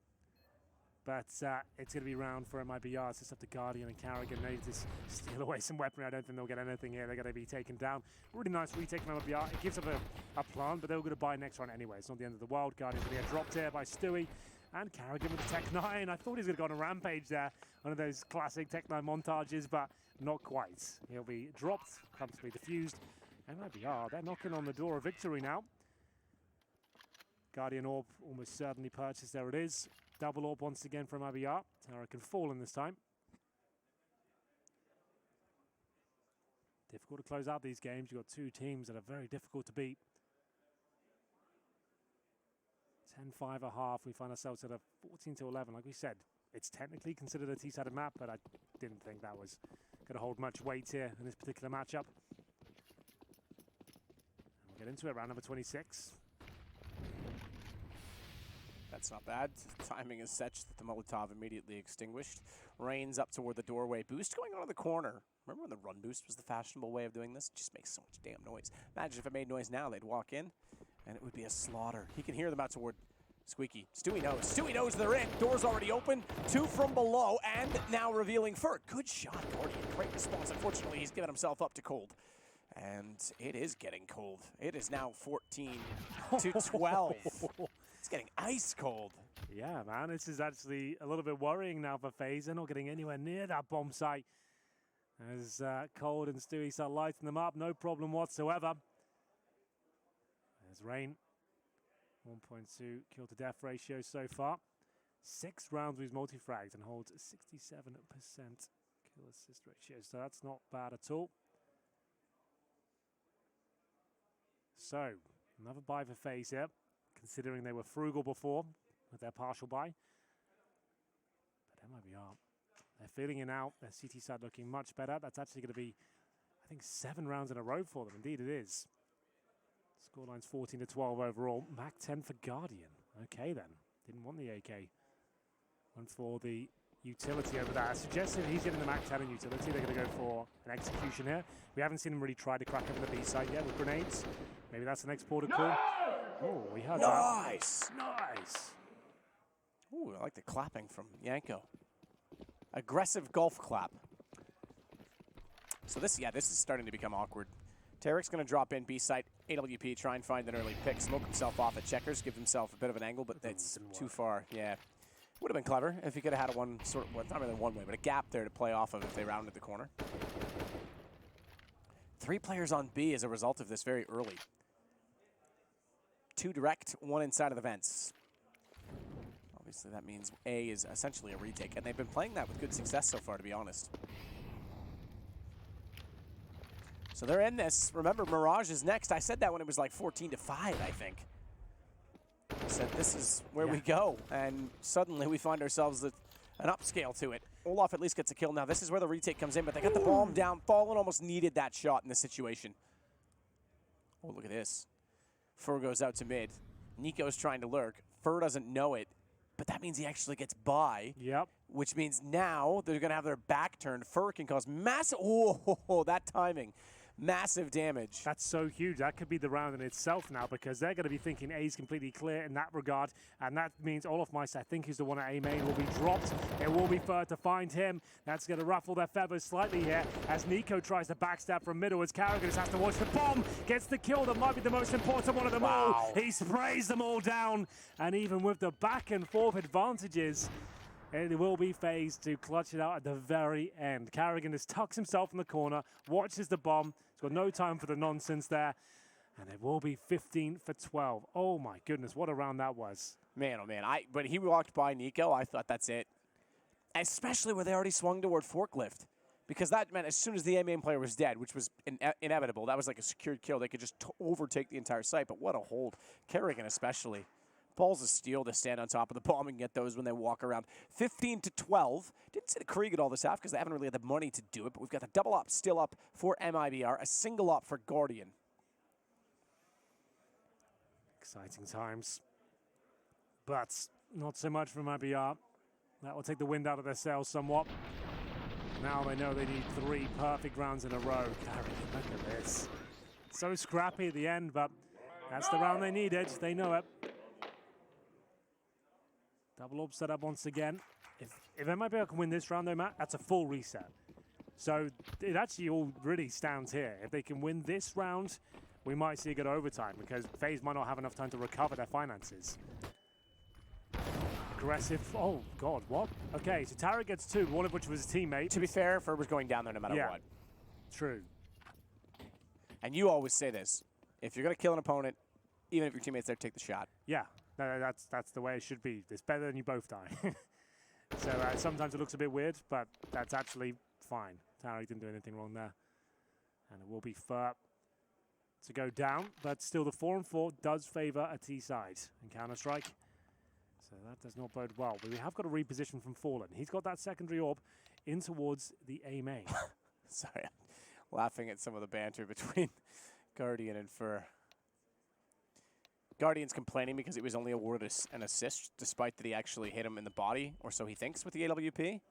But it's going to be round for MIBR. It's just up to Guardian and Carrigan. They just steal away some weaponry. I don't think they'll get anything here. They're going to be taken down. Really nice retake from MIBR. It gives up a plant, but they're going to buy next round anyway. It's not the end of the world. Guardian's going to get dropped here by Stewie. And Carrigan with the Tech 9. I thought he was going to go on a rampage there. One of those classic Tech 9 montages, but not quite. He'll be dropped, comfortably defused. MIBR, they're knocking on the door of victory now. Guardian Orb almost certainly purchased. There it is. Double Orb once again from MIBR. Tara can fall in this time. Difficult to close out these games. You've got two teams that are very difficult to beat. 10-5 a half. We find ourselves at a 14-11. Like we said, it's technically considered a T-sided map, but I didn't think that was going to hold much weight here in this particular matchup. And we'll get into it, round number 26. That's not bad. Timing is such that the Molotov immediately extinguished. Rain's up toward the doorway. Boost going on in the corner. Remember when the run boost was the fashionable way of doing this? It just makes so much damn noise. Imagine if it made noise now, they'd walk in, and it would be a slaughter. He can hear them out toward Squeaky. Stewie knows. Stewie knows they're in. Door's already open. Two from below, and now revealing Fur. Good shot, Gordy. Great response. Unfortunately, he's given himself up to cold. And it is getting cold. It is now 14 to 12. It's getting ice cold. Yeah, man, this is actually a little bit worrying now for FaZe. They're not getting anywhere near that bomb site. As Cold and Stewie start lighting them up, no problem whatsoever. There's Rain. 1.2 kill to death ratio so far. 6 rounds with multi-frags and holds 67% kill assist ratio. So that's not bad at all. So, another buy for FaZe here, considering they were frugal before with their partial buy. But MIBR, they're feeling it out. Their CT side looking much better. That's actually going to be, I think, 7 rounds in a row for them. Indeed it is. Scoreline's 14 to 12 overall. Mac 10 for Guardian. Okay then. Didn't want the AK. Went for the utility over there. Suggesting he's getting the Mac 10 and utility. They're going to go for an execution here. We haven't seen him really try to crack over the B side yet with grenades. Maybe that's the next port of call. Oh, we heard that. Nice! Nice! Ooh, I like the clapping from Yanko. Aggressive golf clap. So this is starting to become awkward. Tarek's going to drop in B site, AWP, try and find an early pick, smoke himself off at checkers, give himself a bit of an angle, but that's too far. Yeah. Would have been clever if he could have had a one sort of, well, not really one way, but a gap there to play off of if they rounded the corner. 3 players on B as a result of this very early. 2 direct, 1 inside of the vents. Obviously that means A is essentially a retake, and they've been playing that with good success so far, to be honest. So they're in this. Remember, Mirage is next. I said that when it was like 14 to 5, I think. I said, this is where we go. And suddenly we find ourselves at an upscale to it. Olaf at least gets a kill now. This is where the retake comes in, but they got the bomb down. Fallen almost needed that shot in this situation. Oh, look at this. Fur goes out to mid. Nico's trying to lurk. Fur doesn't know it, but that means he actually gets by. Yep. Which means now they're going to have their back turned. Fur can cause massive, oh, that timing. Massive damage. That's so huge. That could be the round in itself now, because they're going to be thinking A is completely clear in that regard, and that means Olaf Meister, I think, who's the one at A main, will be dropped. It will be Fur to find him. That's going to ruffle their feathers slightly here as Nico tries to backstab from middle as Carrigan just has to watch the bomb. Gets the kill that might be the most important one of them all. He sprays them all down, and even with the back and forth advantages, it will be FaZe to clutch it out at the very end. Carrigan just tucks himself in the corner, watches the bomb. He's got no time for the nonsense there. And it will be 15 for 12. Oh my goodness, what a round that was. Man, oh man. When he walked by Nico, I thought that's it. Especially where they already swung toward forklift. Because that meant as soon as the main player was dead, which was inevitable, that was like a secured kill. They could just overtake the entire site. But what a hold. Carrigan especially. Balls of steel to stand on top of the bomb and get those when they walk around. 15 to 12. Didn't see the Krieg at all this half because they haven't really had the money to do it, but we've got the double op still up for MIBR, a single op for Guardian. Exciting times. But not so much for MIBR. That will take the wind out of their sails somewhat. Now they know they need 3 perfect rounds in a row. Carrigan, look at this. So scrappy at the end, but that's the round they needed. They know it. Double orb set up once again. If MIBR can win this round though, Matt, that's a full reset. So it actually all really stands here. If they can win this round, we might see a good overtime because FaZe might not have enough time to recover their finances. Aggressive. Oh, God, what? Okay, so Tara gets 2, one of which was his teammate. To be fair, Ferb was going down there no matter what. True. And you always say this. If you're going to kill an opponent, even if your teammate's there, take the shot. Yeah, no, that's the way it should be. It's better than you both die. So sometimes it looks a bit weird, but that's actually fine. Tara didn't do anything wrong there. And it will be Ferb to go down, but still the 4-on-4 does favor a T side in Counter-Strike. So that does not bode well. But we have got a reposition from Fallen. He's got that secondary orb in towards the A main. Sorry, I'm laughing at some of the banter between Guardian and Fur. Guardian's complaining because he was only awarded an assist, despite that he actually hit him in the body, or so he thinks, with the AWP.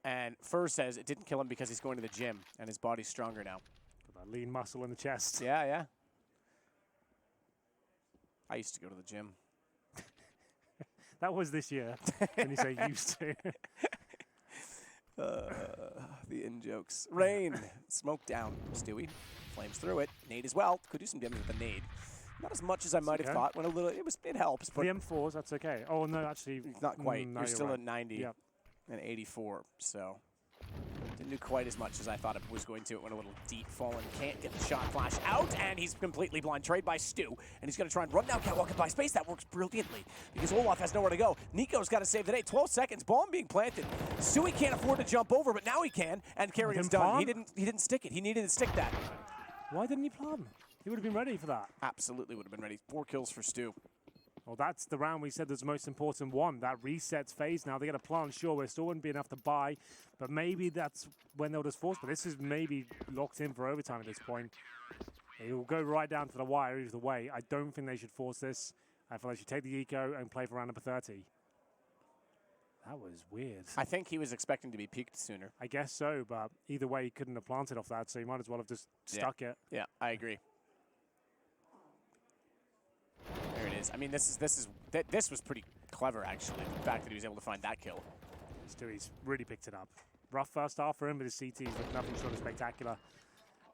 And Fur says it didn't kill him because he's going to the gym, and his body's stronger now. Got that lean muscle in the chest. Yeah, yeah. I used to go to the gym. That was this year, when you say used to. The in-jokes. Rain. Smoke down. Stewie. Flames through it. Nade as well. Could do some damage with the nade. Not as much as I might have thought. When it helps. But the M4s, that's okay. Oh, no, actually. Not quite. No, you're still right. at 90 and 84. So didn't do quite as much as I thought it was going to. It went a little deep. Fallen can't get the shot flash out, and he's completely blind. Trade by Stu, and he's going to try and run down Catwalk by space. That works brilliantly because Olaf has nowhere to go. Nico's got to save the day. 12 seconds. Bomb being planted. Stewie can't afford to jump over, but now he can, and Carrigan's done. He didn't stick it. He needed to stick that. Why didn't he plan? He would have been ready for that. Absolutely would have been ready. 4 kills for Stu. Well, that's the round we said was the most important one. That resets FaZe now. They get a plant. Sure, it still wouldn't be enough to buy, but maybe that's when they'll just force. But this is maybe locked in for overtime at this point. It will go right down to the wire either way. I don't think they should force this. I feel they should take the eco and play for round number 30. That was weird. I think he was expecting to be peaked sooner. I guess so, but either way, he couldn't have planted off that, so he might as well have just stuck it. Yeah, I agree. There it is. I mean, this was pretty clever, actually. The fact that he was able to find that kill. Stewie's really picked it up. Rough first half for him, but his CT's look nothing short of spectacular.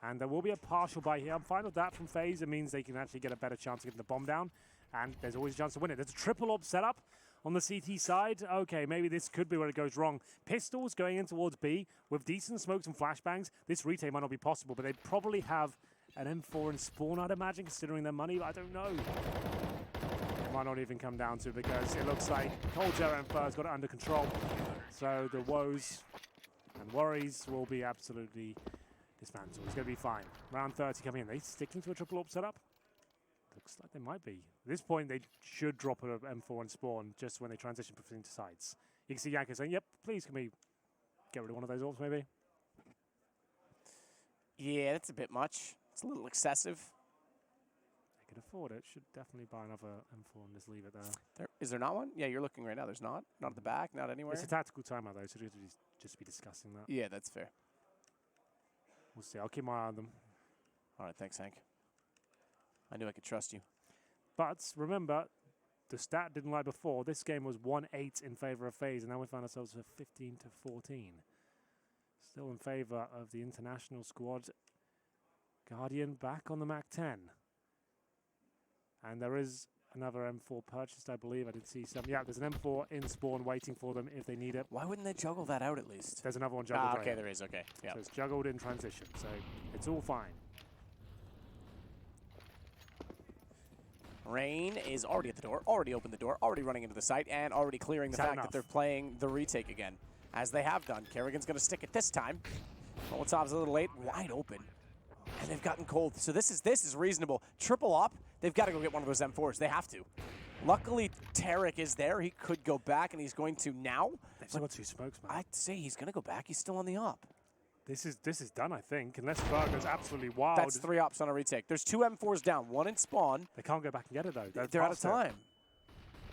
And there will be a partial buy here. I'm fine with that from FaZe. It means they can actually get a better chance of getting the bomb down. And there's always a chance to win it. There's a triple orb setup on the CT side. Okay, maybe this could be where it goes wrong. Pistols going in towards B with decent smokes and flashbangs. This retake might not be possible, but they'd probably have an M4 in spawn, I'd imagine, considering their money. But I don't know. It might not even come down to, because it looks like Coldger and Fur's got it under control. So the woes and worries will be absolutely dismantled. It's going to be fine. Round 30 coming in. They sticking to a triple orb setup? Looks like they might be. At this point, they should drop an M4 and spawn just when they transition between sides. You can see Yanko saying, yep, please can we get rid of one of those orbs maybe? Yeah, that's a bit much. It's a little excessive. They can afford it. Should definitely buy another M4 and just leave it there. Is there not one? Yeah, you're looking right now. There's not? Not at the back? Not anywhere? It's a tactical timeout, though, so we'll just be discussing that. Yeah, that's fair. We'll see. I'll keep my eye on them. All right, thanks, Hank. I knew I could trust you. But remember, the stat didn't lie before. This game was 1-8 in favor of FaZe, and now we find ourselves at 15-14. Still in favor of the international squad. Guardian back on the Mac 10. And there is another M4 purchased, I believe. I did see some. Yeah, there's an M4 in spawn waiting for them if they need it. Why wouldn't they juggle that out at least? There's another one juggled. Okay, there is. Okay. Yeah. So it's juggled in transition. So it's all fine. Rain is already at the door, already opened the door, already running into the site, and already clearing the fact that they're playing the retake again, as they have done. Kerrigan's going to stick it this time. Molotov's a little late, wide open. And they've gotten cold, so this is reasonable. Triple up, they've got to go get one of those M4s. They have to. Luckily, Tarek is there. He could go back, and he's going to now. They've still got 2 smokes, man. I'd say he's going to go back. He's still on the up. This is done, I think, unless Fur goes absolutely wild. That's 3 ops on a retake. There's 2 M4s down, 1 in spawn. They can't go back and get it, though. They're out of time.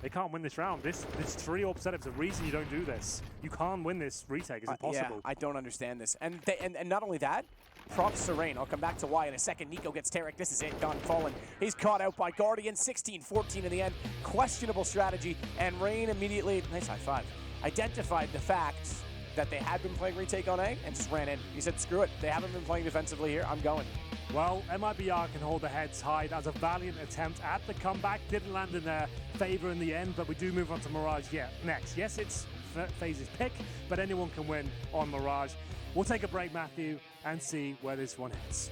they can't win this round. This 3-AWP setup's the reason you don't do this. You can't win this retake. It's impossible. Yeah, I don't understand this. And not only that, props to Rain. I'll come back to why in a second. Nico gets Tarek. This is it. Done. Fallen. He's caught out by Guardian. 16-14 in the end. Questionable strategy. And Rain immediately, nice high five, identified the fact that they had been playing retake on A and just ran in. He said, screw it. They haven't been playing defensively here. I'm going. Well, MIBR can hold their heads high. That was a valiant attempt at the comeback. Didn't land in their favor in the end, but we do move on to Mirage next. Yes, it's FaZe's pick, but anyone can win on Mirage. We'll take a break, Matthew, and see where this one heads.